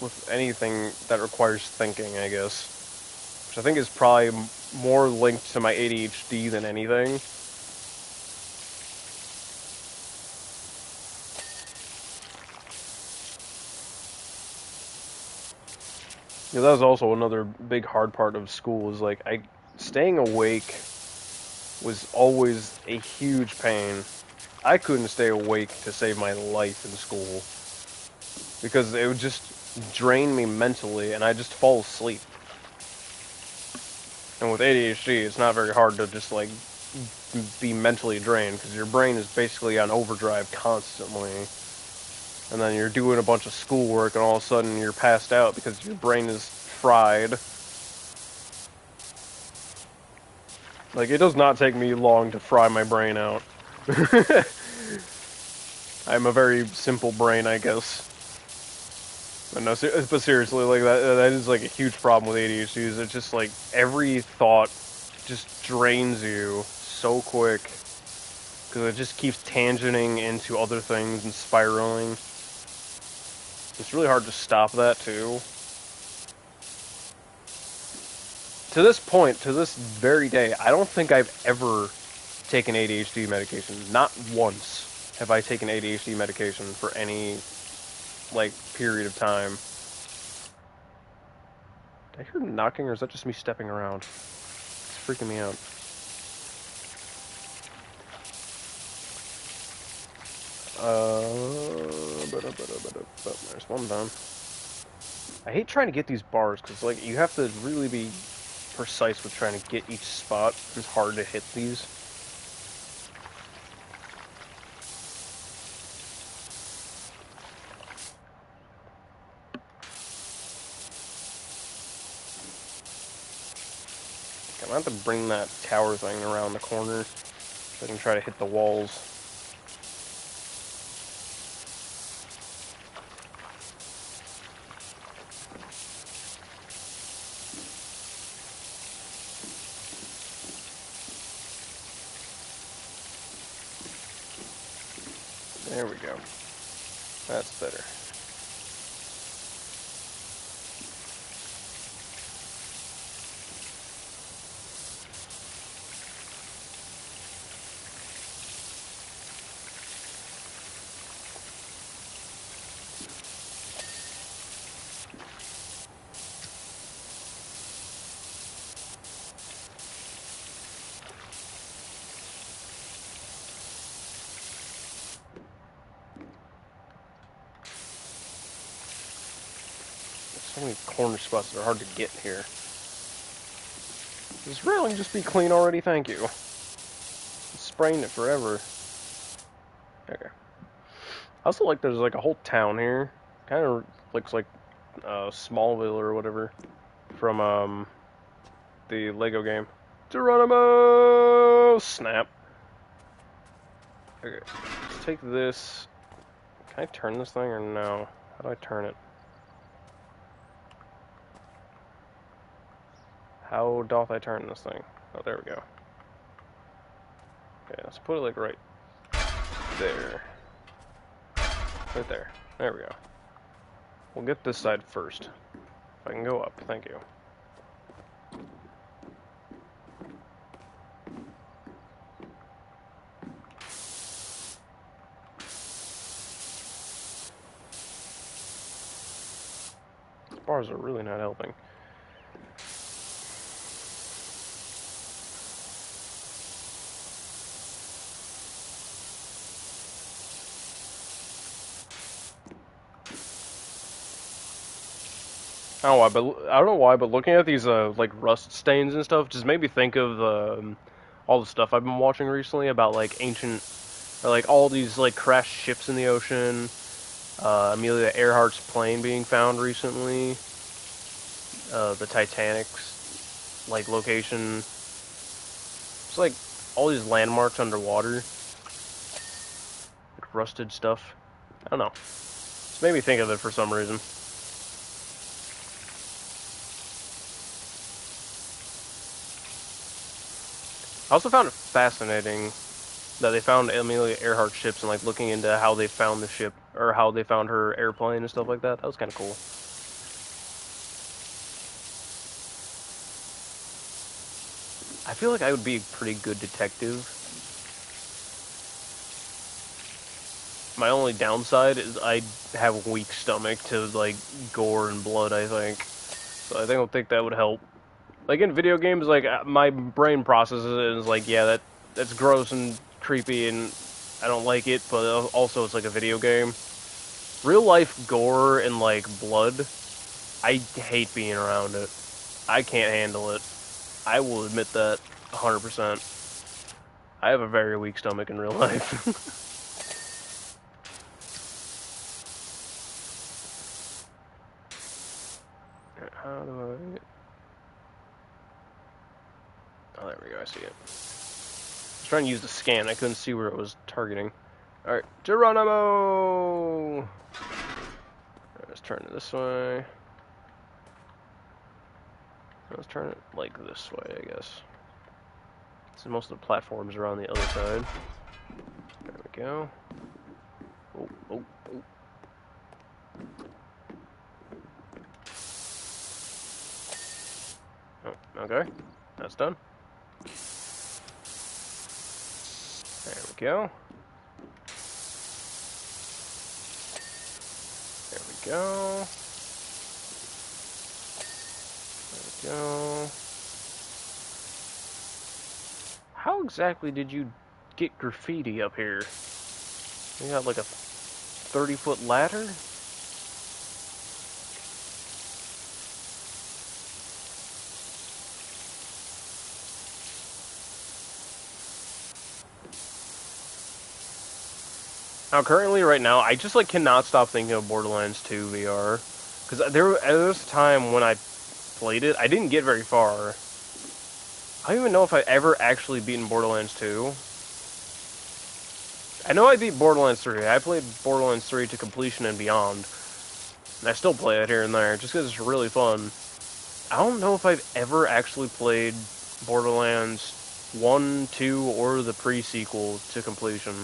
with anything that requires thinking, I guess. Which I think is probably more linked to my ADHD than anything. Yeah, that was also another big hard part of school, is like, staying awake was always a huge pain. I couldn't stay awake to save my life in school, because it would just drain me mentally, and I just fall asleep. And with ADHD, it's not very hard to just, like, be mentally drained, because your brain is basically on overdrive constantly. And then you're doing a bunch of schoolwork, and all of a sudden you're passed out because your brain is fried. Like, it does not take me long to fry my brain out. I'm a very simple brain, I guess. But no, but seriously, like, that is, like, a huge problem with ADHD, is it's just, like, every thought just drains you so quick. Because it just keeps tangenting into other things and spiraling. It's really hard to stop that, too. To this point, to this very day, I don't think I've ever taken ADHD medication. Not once have I taken ADHD medication for any, like, period of time. Did I hear knocking, or is that just me stepping around? It's freaking me out. There's one done. I hate trying to get these bars, because, like, you have to really be precise with trying to get each spot. It's hard to hit these. I'm gonna have to bring that tower thing around the corner so I can try to hit the walls. There we go. That's better. So many corner spots that are hard to get here. This railing just be clean already, thank you. It's spraying it forever. Okay. I also like there's like a whole town here. Kind of looks like Smallville or whatever from the Lego game. Geronimo! Snap. Okay, let's take this. Can I turn this thing or no? How do I turn it? How doth I turn this thing? Oh, there we go. Okay, let's put it like right there. Right there. There we go. We'll get this side first. If I can go up, thank you. These bars are really not helping. I don't know why, but looking at these like rust stains and stuff just made me think of all the stuff I've been watching recently about like ancient, or like all these like crashed ships in the ocean. Amelia Earhart's plane being found recently. The Titanic's like location. It's like all these landmarks underwater, like rusted stuff. I don't know. It's made me think of it for some reason. I also found it fascinating that they found Amelia Earhart ships and like looking into how they found the ship or how they found her airplane and stuff like that. That was kind of cool. I feel like I would be a pretty good detective. My only downside is I have a weak stomach to, like, gore and blood, I think. So I don't think that would help. Like, in video games, like, my brain processes it and is like, yeah, that's gross and creepy and I don't like it, but also it's like a video game. Real life gore and, like, blood, I hate being around it. I can't handle it. I will admit that 100%. I have a very weak stomach in real life. How do I... Oh, there we go, I see it. I was trying to use the scan, I couldn't see where it was targeting. Alright, Geronimo! Right, let's turn it this way. Let's turn it like this way, I guess. So most of the platforms are on the other side. There we go. Oh, oh, oh. Oh, okay. That's done. There we go. There we go. There we go. How exactly did you get graffiti up here? You got like a 30-foot ladder? Now, currently, right now, I just, like, cannot stop thinking of Borderlands 2 VR. Because there was a time when I played it, I didn't get very far. I don't even know if I ever actually beaten Borderlands 2. I know I beat Borderlands 3. I played Borderlands 3 to completion and beyond. And I still play it here and there, just because it's really fun. I don't know if I've ever actually played Borderlands 1, 2, or the pre-sequel to completion.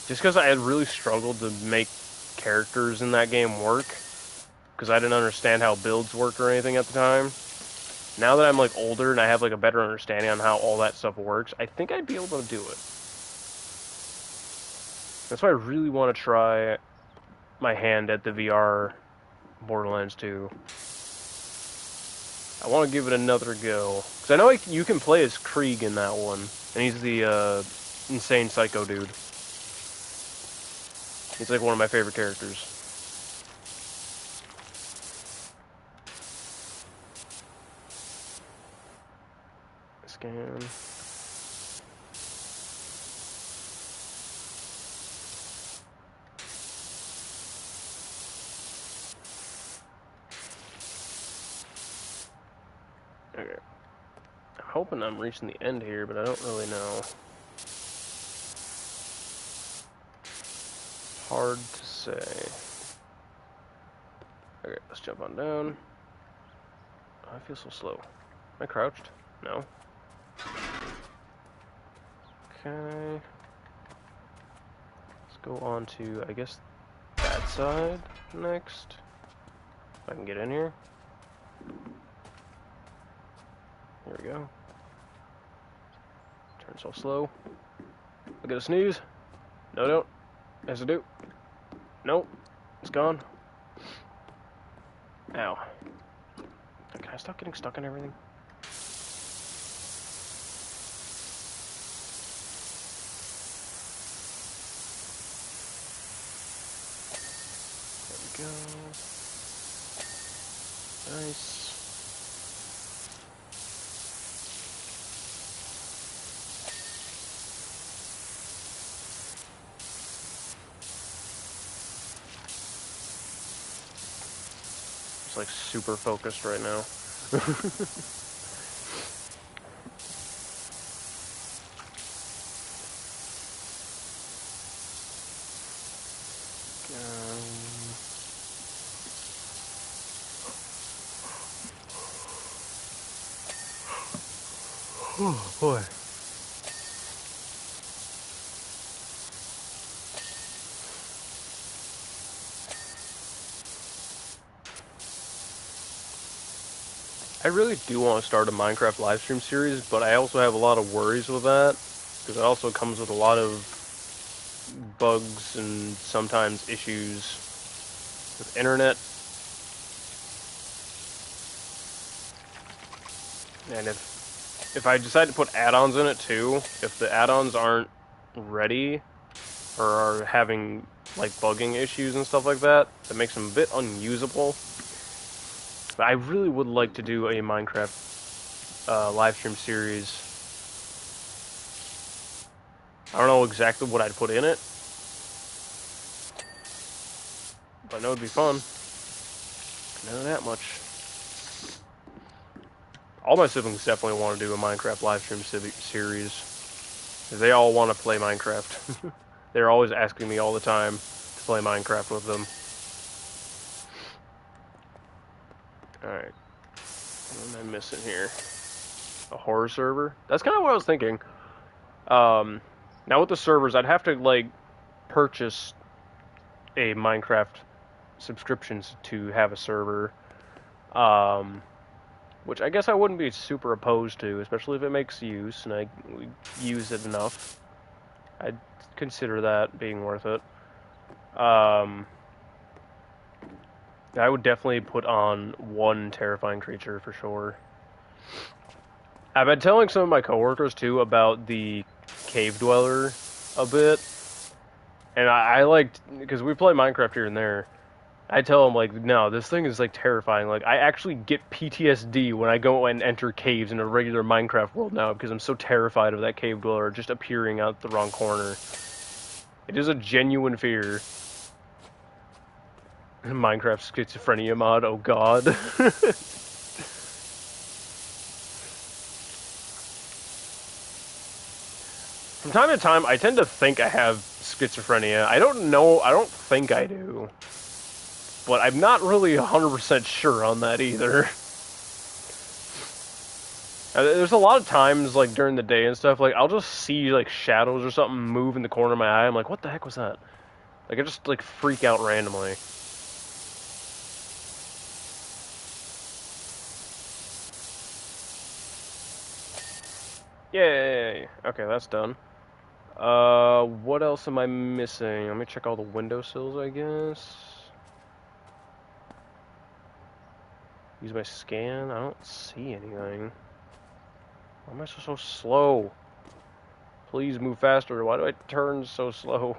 Just because I had really struggled to make characters in that game work. Because I didn't understand how builds worked or anything at the time. Now that I'm, like, older and I have, like, a better understanding on how all that stuff works, I think I'd be able to do it. That's why I really want to try my hand at the VR Borderlands 2. I want to give it another go. Because I know you can play as Krieg in that one. And he's the insane psycho dude. He's like one of my favorite characters. Scan. Okay. I'm hoping I'm reaching the end here, but I don't really know. Hard to say. Okay, let's jump on down. Oh, I feel so slow. Am I crouched? No. Okay. Let's go on to, I guess, that side next. If I can get in here. Here we go. Turn so slow. Look at a sneeze. No, don't. Yes, I do. Nope. It's gone. Ow. Can I stop getting stuck on everything? There we go. Nice. It's like super focused right now. Oh boy. I really do want to start a Minecraft livestream series, but I also have a lot of worries with that, because it also comes with a lot of bugs and sometimes issues with internet. And if I decide to put add-ons in it too, if the add-ons aren't ready or are having like bugging issues and stuff like that, that makes them a bit unusable. But I really would like to do a Minecraft live stream series. I don't know exactly what I'd put in it, but I know it'd be fun. I know that much. All my siblings definitely want to do a Minecraft live stream series. They all want to play Minecraft. They're always asking me all the time to play Minecraft with them. Alright. What am I missing here? A horror server? That's kind of what I was thinking. Now with the servers, I'd have to, like, purchase a Minecraft subscriptions to have a server. Which I guess I wouldn't be super opposed to, especially if it makes use, and I use it enough. I'd consider that being worth it. I would definitely put on one terrifying creature for sure. I've been telling some of my coworkers too about the cave dweller a bit, and I liked, because we play Minecraft here and there, I tell them, like, no, this thing is, like, terrifying. Like, I actually get PTSD when I go and enter caves in a regular Minecraft world now, because I'm so terrified of that cave dweller just appearing out the wrong corner. It is a genuine fear. Minecraft schizophrenia mod, oh god. From time to time, I tend to think I have schizophrenia. I don't know, I don't think I do. But I'm not really 100% sure on that either. There's a lot of times, like, during the day and stuff, like, I'll just see, like, shadows or something move in the corner of my eye. I'm like, what the heck was that? Like, I just, like, freak out randomly. Yay! Okay, that's done. What else am I missing? Let me check all the windowsills, I guess. Use my scan. I don't see anything. Why am I so slow? Please move faster. Why do I turn so slow?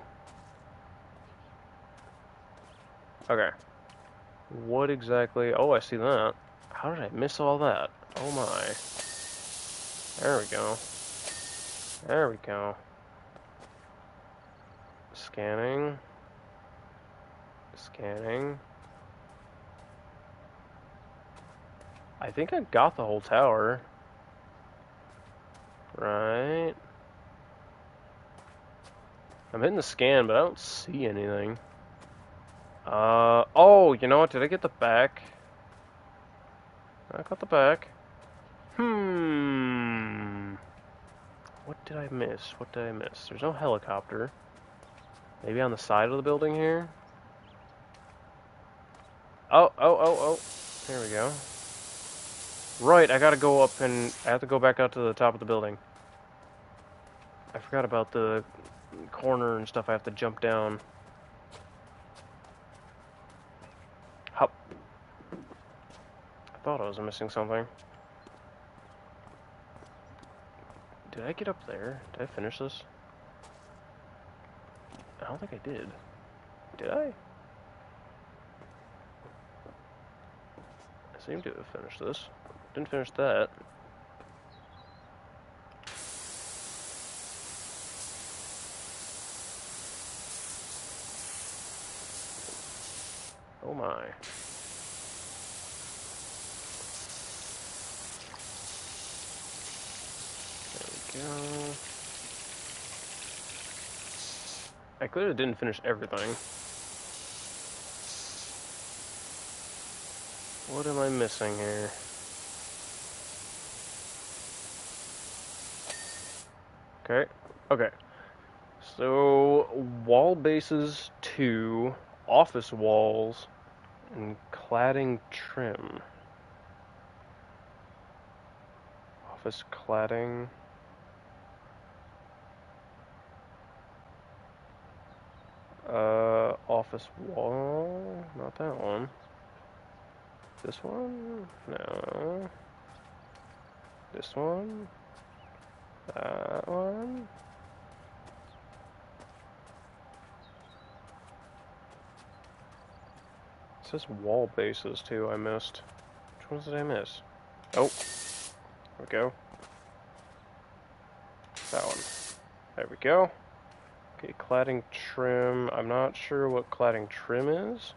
Okay. What exactly? Oh, I see that. How did I miss all that? Oh my. There we go. There we go. Scanning. Scanning. I think I got the whole tower. Right. I'm hitting the scan, but I don't see anything. Oh, you know what? Did I get the back? I got the back. What did I miss? What did I miss? There's no helicopter. Maybe on the side of the building here? Oh. There we go. Right, I gotta go up and I have to go back out to the top of the building. I forgot about the corner and stuff I have to jump down. Hop. I thought I was missing something. Did I get up there? Did I finish this? I don't think I did. Did I? I seem to have finished this. Didn't finish that. Oh my. There we go. I clearly didn't finish everything. What am I missing here? Okay. So, wall bases 2, office walls, and cladding trim. office cladding. Office wall, not that one. This one? No. This one? That one? It says wall bases too, I missed. Which ones did I miss? Oh, there we go. That one. There we go. Okay, cladding trim. I'm not sure what cladding trim is.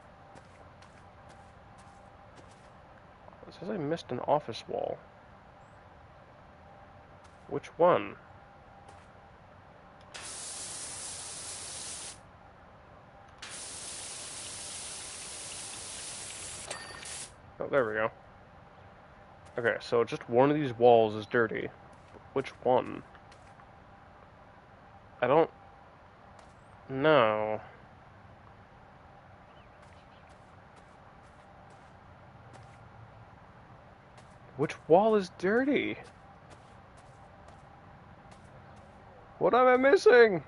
It says I missed an office wall. Which one? Oh, there we go. Okay, so just one of these walls is dirty. Which one? I don't know. Which wall is dirty? What am I missing?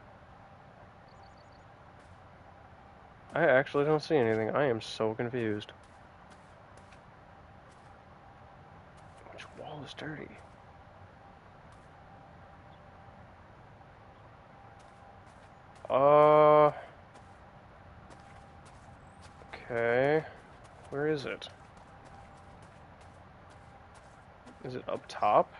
I actually don't see anything. I am so confused. Which wall is dirty? Okay. Where is it? Is it up top?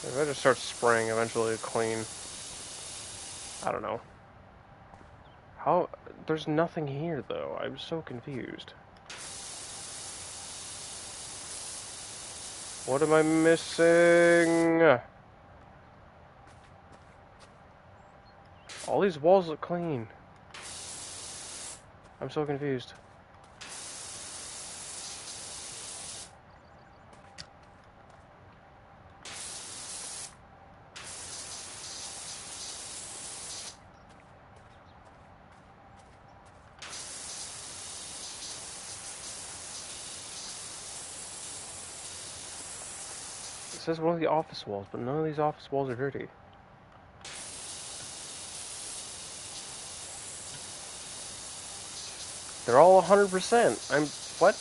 If I just start spraying, eventually it'll clean. I don't know. How? There's nothing here, though. I'm so confused. What am I missing? All these walls look clean. I'm so confused. It says one of the office walls, but none of these office walls are dirty. They're all 100%. What?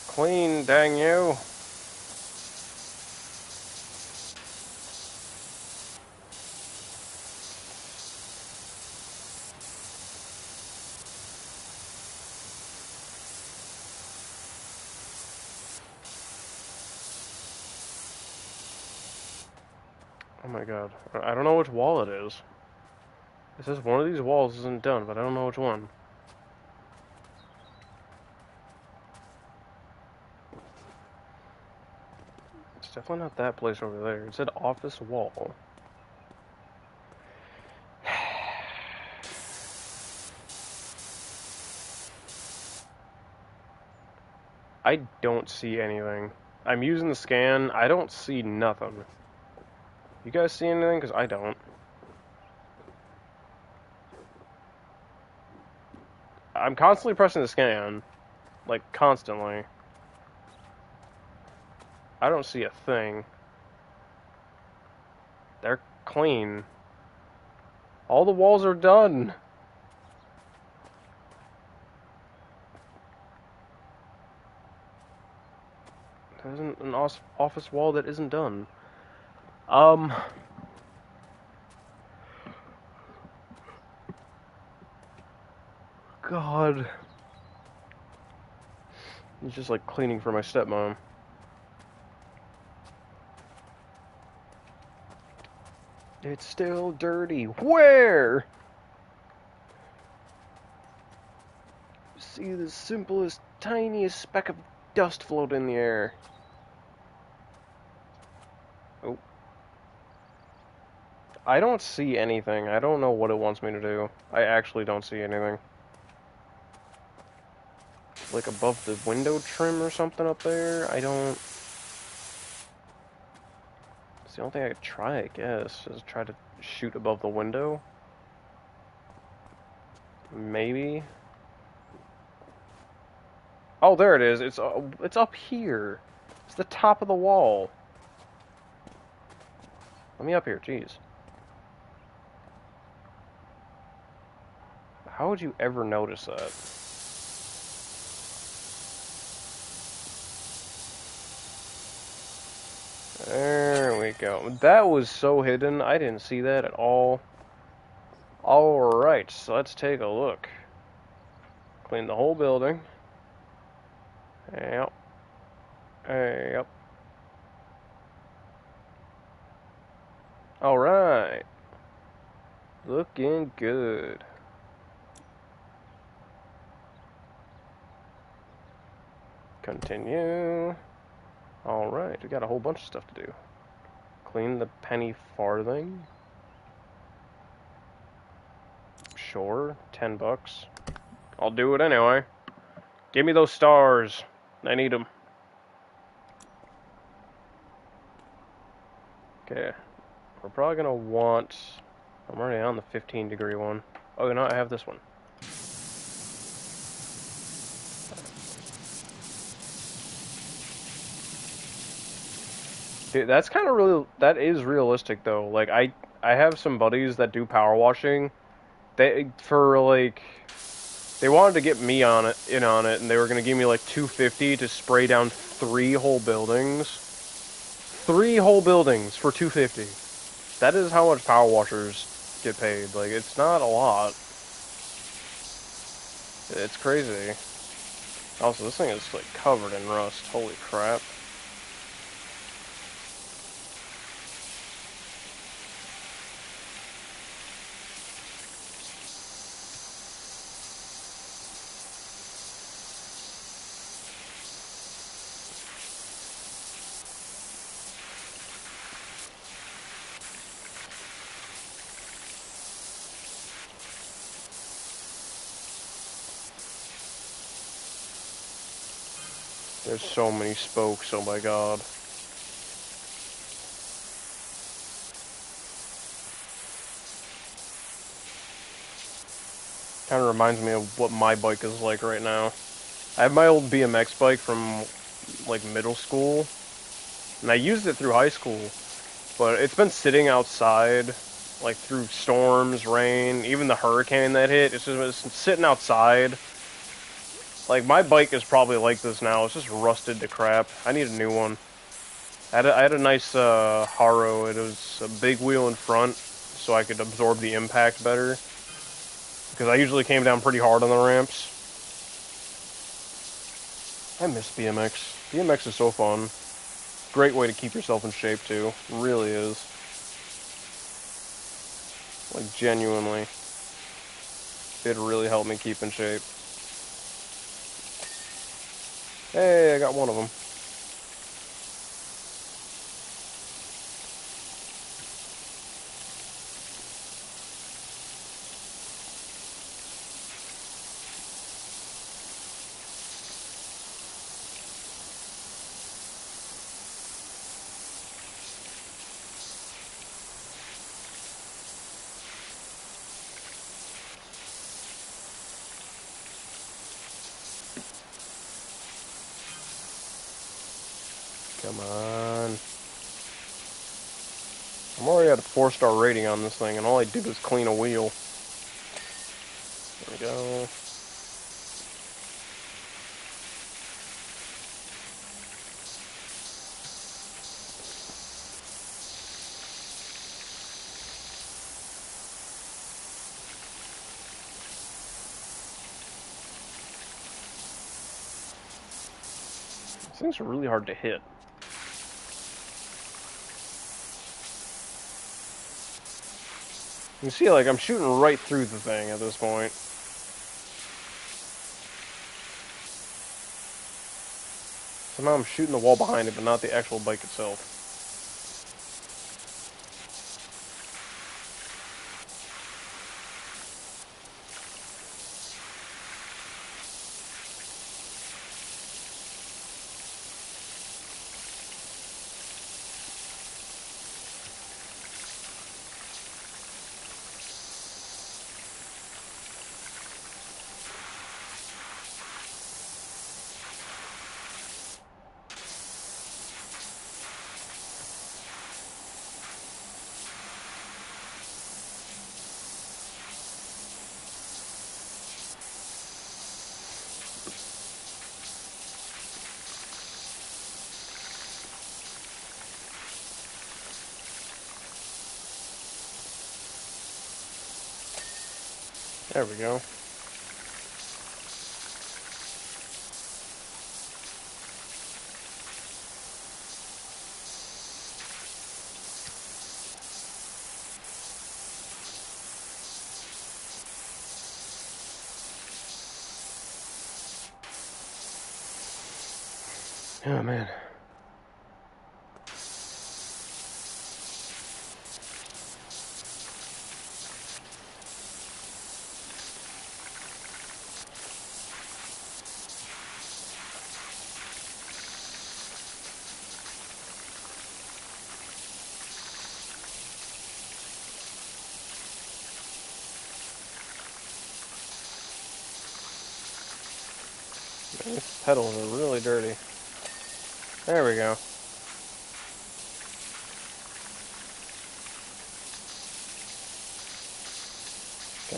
Clean, dang you. Oh my god. I don't know which wall it is. It says one of these walls isn't done, but I don't know which one. It's definitely not that place over there. It said office wall. I don't see anything. I'm using the scan. I don't see nothing. You guys see anything? Because I don't. I'm constantly pressing the scan. Like, constantly. I don't see a thing. They're clean. All the walls are done. There isn't an office wall that isn't done. God. It's just like cleaning for my stepmom. It's still dirty. Where? See the simplest, tiniest speck of dust float in the air. Oh. I don't see anything. I don't know what it wants me to do. I actually don't see anything. like above the window trim or something up there. I don't... It's the only thing I could try, I guess, is try to shoot above the window. Maybe. Oh, there it is. It's up here. It's the top of the wall. Let me up here, jeez. How would you ever notice that? There we go. That was so hidden, I didn't see that at all. Alright, so let's take a look. Clean the whole building. Yep. Yep. Alright. Looking good. Continue. Alright, we got a whole bunch of stuff to do. Clean the penny farthing. Sure, $10. I'll do it anyway. Give me those stars. I need them. Okay. We're probably gonna want... I'm already on the 15-degree one. Oh, no, I have this one. Dude, that's kind of really... That is realistic, though. Like, I have some buddies that do power washing. They, for, like... They wanted to get me on it, and they were gonna give me, like, $250 to spray down 3 whole buildings. 3 whole buildings for $250. That is how much power washers get paid. Like, it's not a lot. It's crazy. Also, this thing is, like, covered in rust. Holy crap. There's so many spokes, oh my god. Kind of reminds me of what my bike is like right now. I have my old BMX bike from, like, middle school, and I used it through high school, but it's been sitting outside, like, through storms, rain, even the hurricane that hit. It's just sitting outside. Like, my bike is probably like this now. It's just rusted to crap. I need a new one. I had a nice Haro. It was a big wheel in front, so I could absorb the impact better. Because I usually came down pretty hard on the ramps. I miss BMX. BMX is so fun. Great way to keep yourself in shape, too. It really is. Like, genuinely. It really helped me keep in shape. Hey, I got one of them. Come on. I'm already at a 4-star rating on this thing, and all I did was clean a wheel. There we go. These things are really hard to hit. You see, like, I'm shooting right through the thing at this point. Somehow I'm shooting the wall behind it, but not the actual bike itself. There we go. Oh, man. These pedals are really dirty. There we go.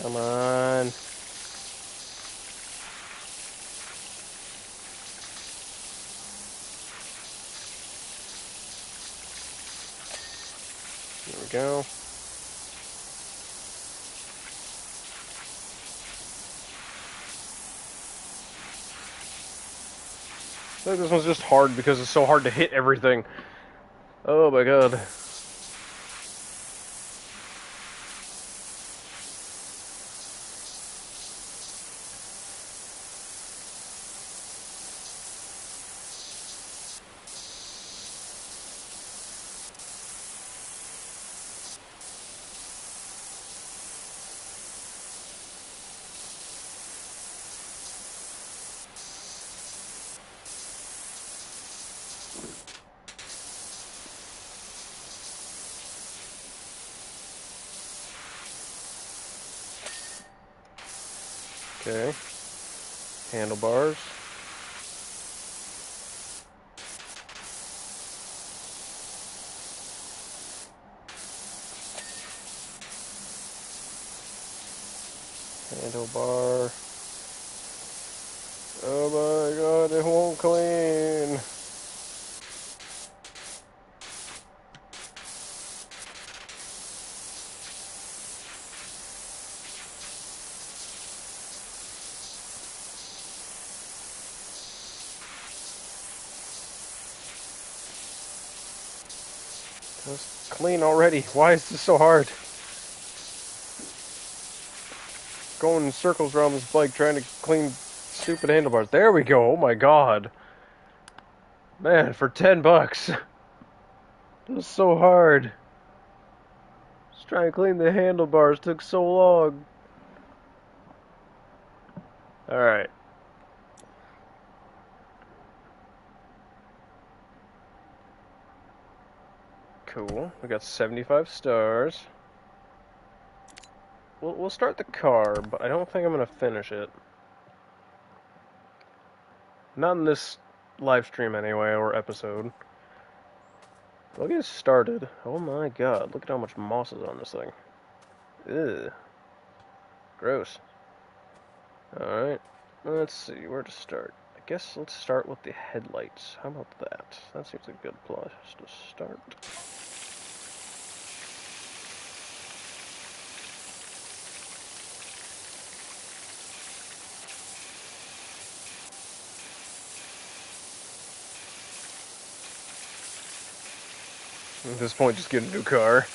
Come on. There we go. I feel like this one's just hard because it's so hard to hit everything. Oh my god. Okay. Handlebars. Handlebar. Oh my god, it won't clean. Just clean already. Why is this so hard? Going in circles around this bike trying to clean stupid handlebars. There we go. Oh my god. Man, for 10 bucks. It was so hard. Just trying to clean the handlebars took so long. Alright. Cool. We got 75 stars. We'll start the car, but I don't think I'm going to finish it. Not in this live stream anyway, or episode. We'll get started. Oh my god, look at how much moss is on this thing. Ew. Gross. Alright, let's see where to start. I guess let's start with the headlights. How about that? That seems a good place to start. At this point, just get a new car.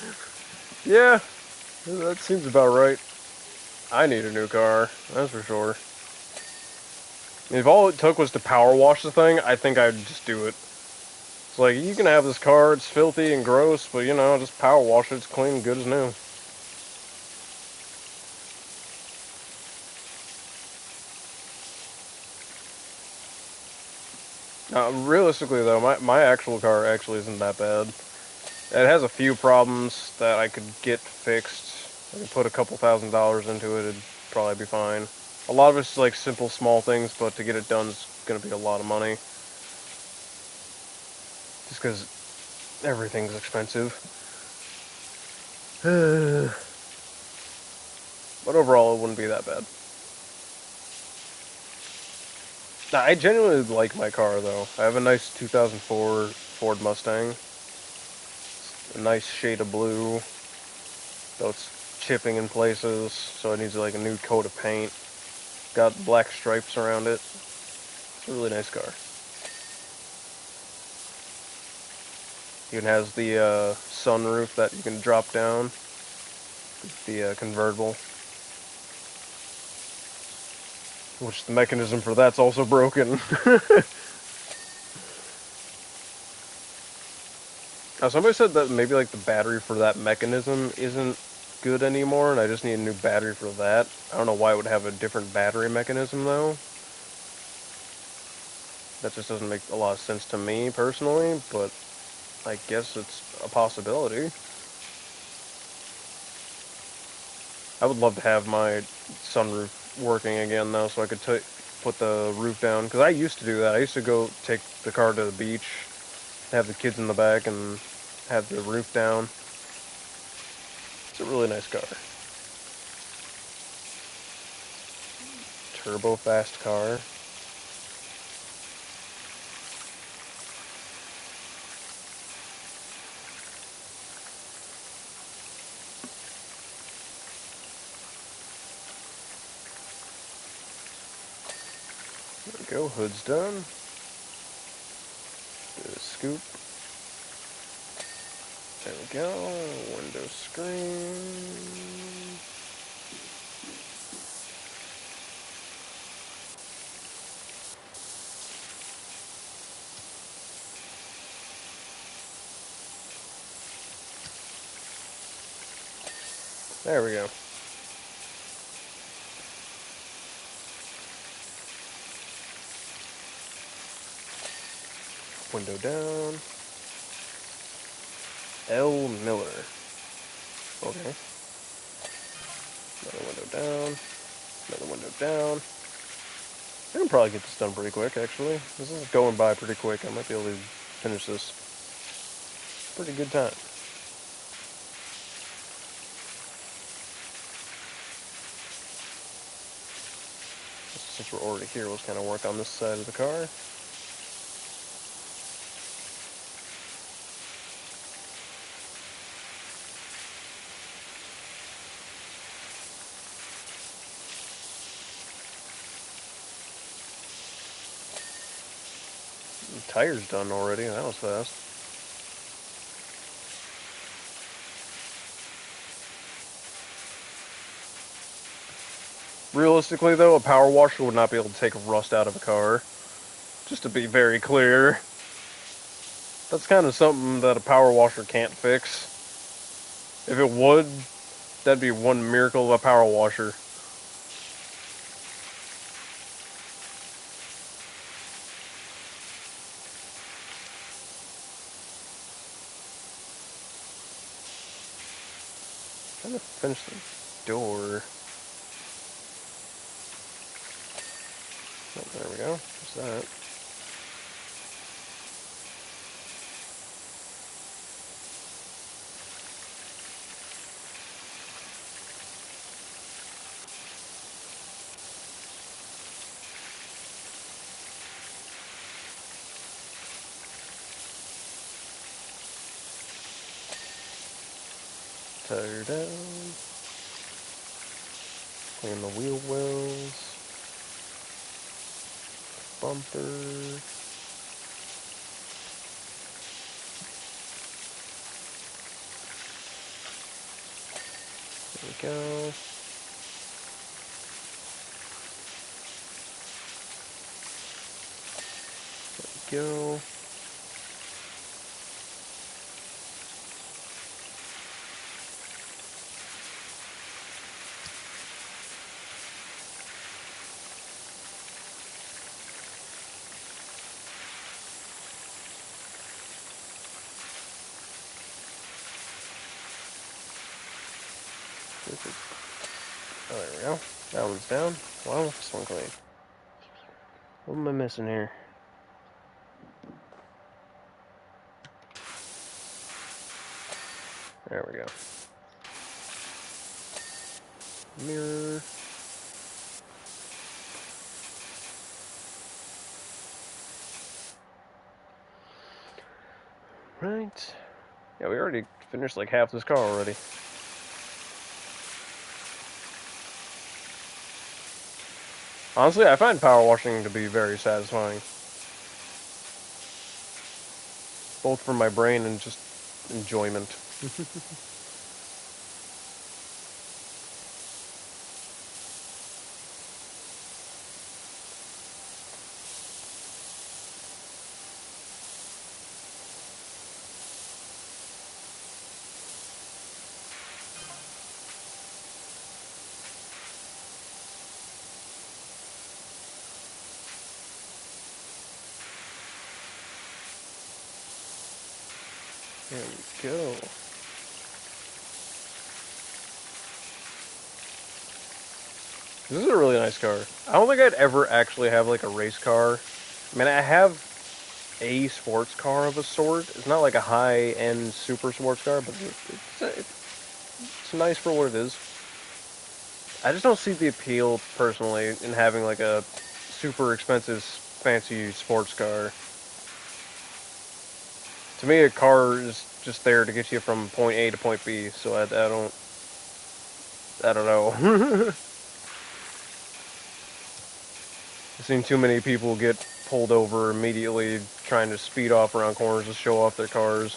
Yeah, that seems about right. I need a new car, that's for sure. If all it took was to power wash the thing, I think I'd just do it. It's like, you can have this car, it's filthy and gross, but you know, just power wash it, it's clean, good as new. Realistically though, my actual car actually isn't that bad. It has a few problems that I could get fixed. I could put a couple $1,000s into it, it'd probably be fine. A lot of it's like simple, small things, but to get it done is going to be a lot of money. Just because everything's expensive. But overall, it wouldn't be that bad. I genuinely like my car, though. I have a nice 2004 Ford Mustang. A nice shade of blue. Though it's chipping in places, so it needs like a new coat of paint. Got black stripes around it. It's a really nice car. Even has the sunroof that you can drop down. The convertible. Which the mechanism for that's also broken. Now, somebody said that maybe like the battery for that mechanism isn't good anymore, and I just need a new battery for that. I don't know why it would have a different battery mechanism though. That just doesn't make a lot of sense to me personally, but I guess it's a possibility. I would love to have my sunroof working again though, so I could put the roof down. Because I used to do that. I used to go take the car to the beach, have the kids in the back, and have the roof down. It's a really nice car. Turbo fast car. There we go, hood's done. Do a scoop. There we go, window screen. There we go. Window down. L. Miller. Okay. Another window down. Another window down. I can probably get this done pretty quick, actually. This is going by pretty quick. I might be able to finish this pretty good time. Since we're already here, let's kind of work on this side of the car. The tire's done already. That was fast. Realistically, though, a power washer would not be able to take rust out of a car. Just to be very clear. That's kind of something that a power washer can't fix. If it would, that'd be one miracle of a power washer. Trying to finish the door. Oh, there we go. What's that? Tire down. Clean the wheel wells. Bumper. There we go. There we go. Oh, there we go. That one's down. Well, this one clean. What am I missing here? There we go. Mirror. Right. Yeah, we already finished like half this car already. Honestly, I find power washing to be very satisfying. Both for my brain and just enjoyment. There we go. This is a really nice car. I don't think I'd ever actually have like a race car. I mean, I have a sports car of a sort. It's not like a high-end super sports car, but it's nice for what it is. I just don't see the appeal personally in having like a super expensive fancy sports car. To me, a car is just there to get you from point A to point B. So I don't know. I've seen too many people get pulled over immediately trying to speed off around corners to show off their cars.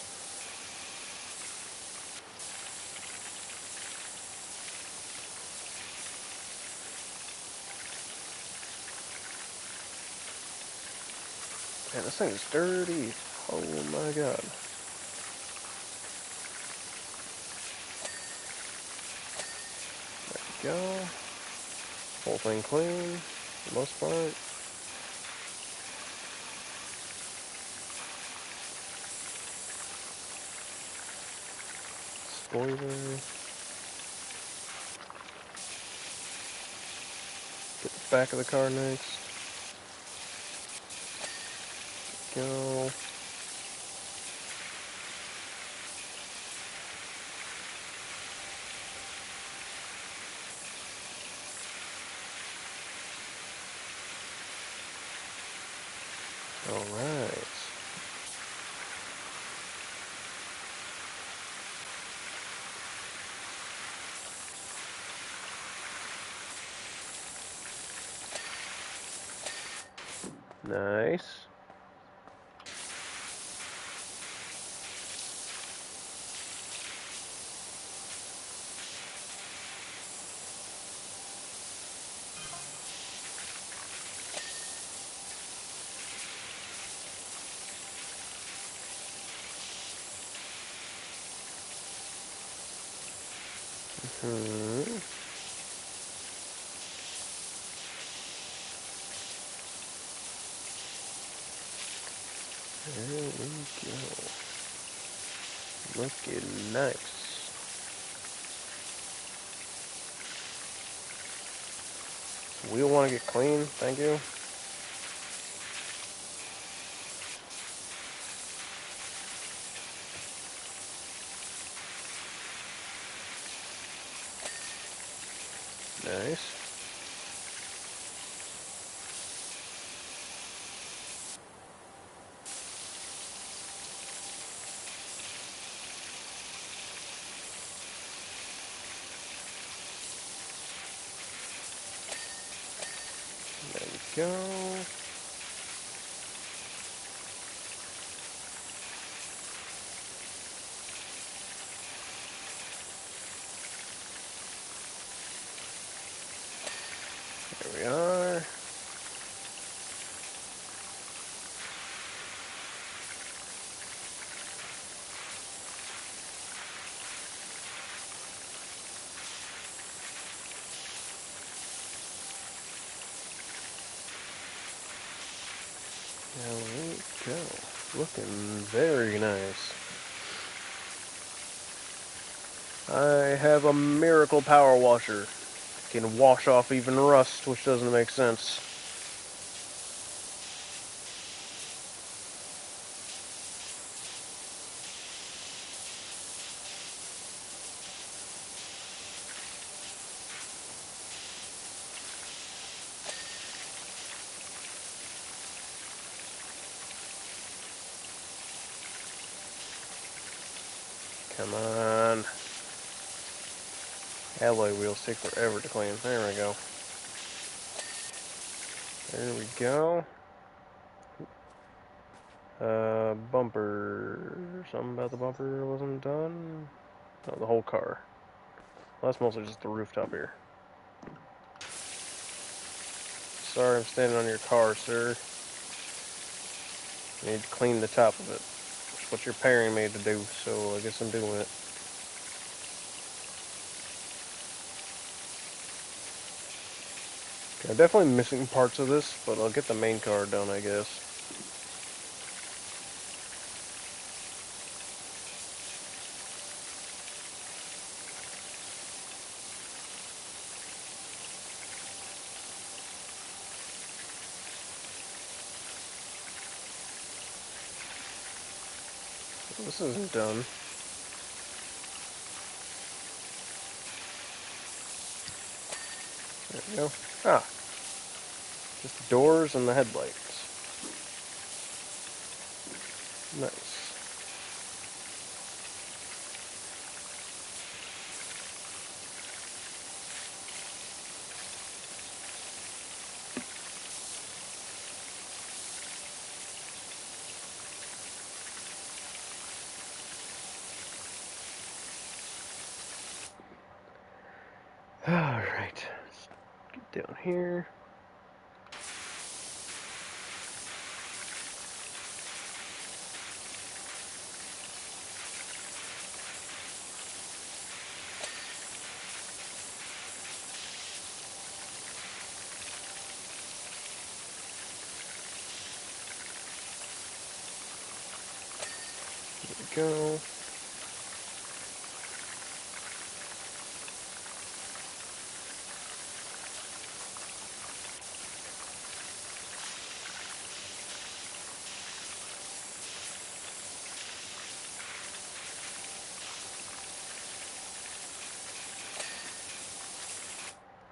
Man, this thing is dirty. Oh my god. There we go. Whole thing clean, for the most part. Spoiler. Get the back of the car next. Go. Alright. Nice. Hmm. There we go. Looking nice. We don't want to get clean, thank you. Nice. There we go. There we are. There we go. Looking very nice. I have a miracle power washer. Can wash off even rust, which doesn't make sense. Come on. Alloy wheels take forever to clean. There we go. There we go. Bumper. Something about the bumper wasn't done. No, the whole car. Well, that's mostly just the rooftop here. Sorry, I'm standing on your car, sir. You need to clean the top of it. That's what you're paying me to do, so I guess I'm doing it. Okay, I'm definitely missing parts of this, but I'll get the main car done, I guess. This isn't done. There we go. Ah, just the doors and the headlights. Nice. Alright, let's get down here. There we go.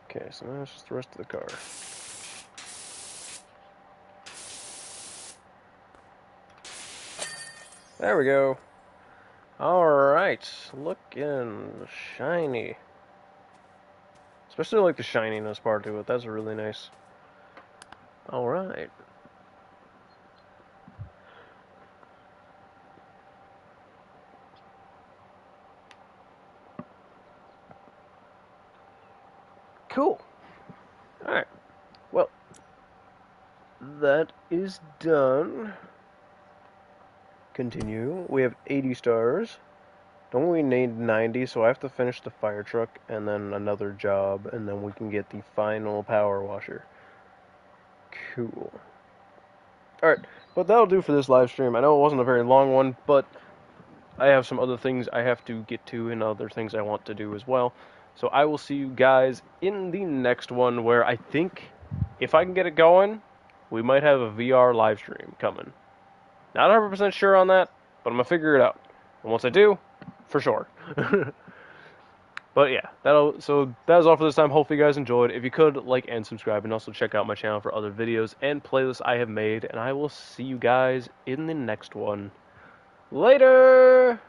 Okay, so now it's just the rest of the car. There we go. Alright, looking shiny. Especially like the shininess part to it, that's really nice. Alright. Cool. Alright. Well, that is done. Continue. We have 80 stars. Don't we need 90, so I have to finish the fire truck and then another job, and then we can get the final power washer. Cool. Alright, but that'll do for this live stream. I know it wasn't a very long one, but I have some other things I have to get to and other things I want to do as well. So I will see you guys in the next one, where I think, if I can get it going, we might have a VR live stream coming. Not 100% sure on that, but I'm going to figure it out. And once I do, for sure. But yeah, so that is all for this time. Hopefully you guys enjoyed. If you could, like and subscribe, and also check out my channel for other videos and playlists I have made. And I will see you guys in the next one. Later!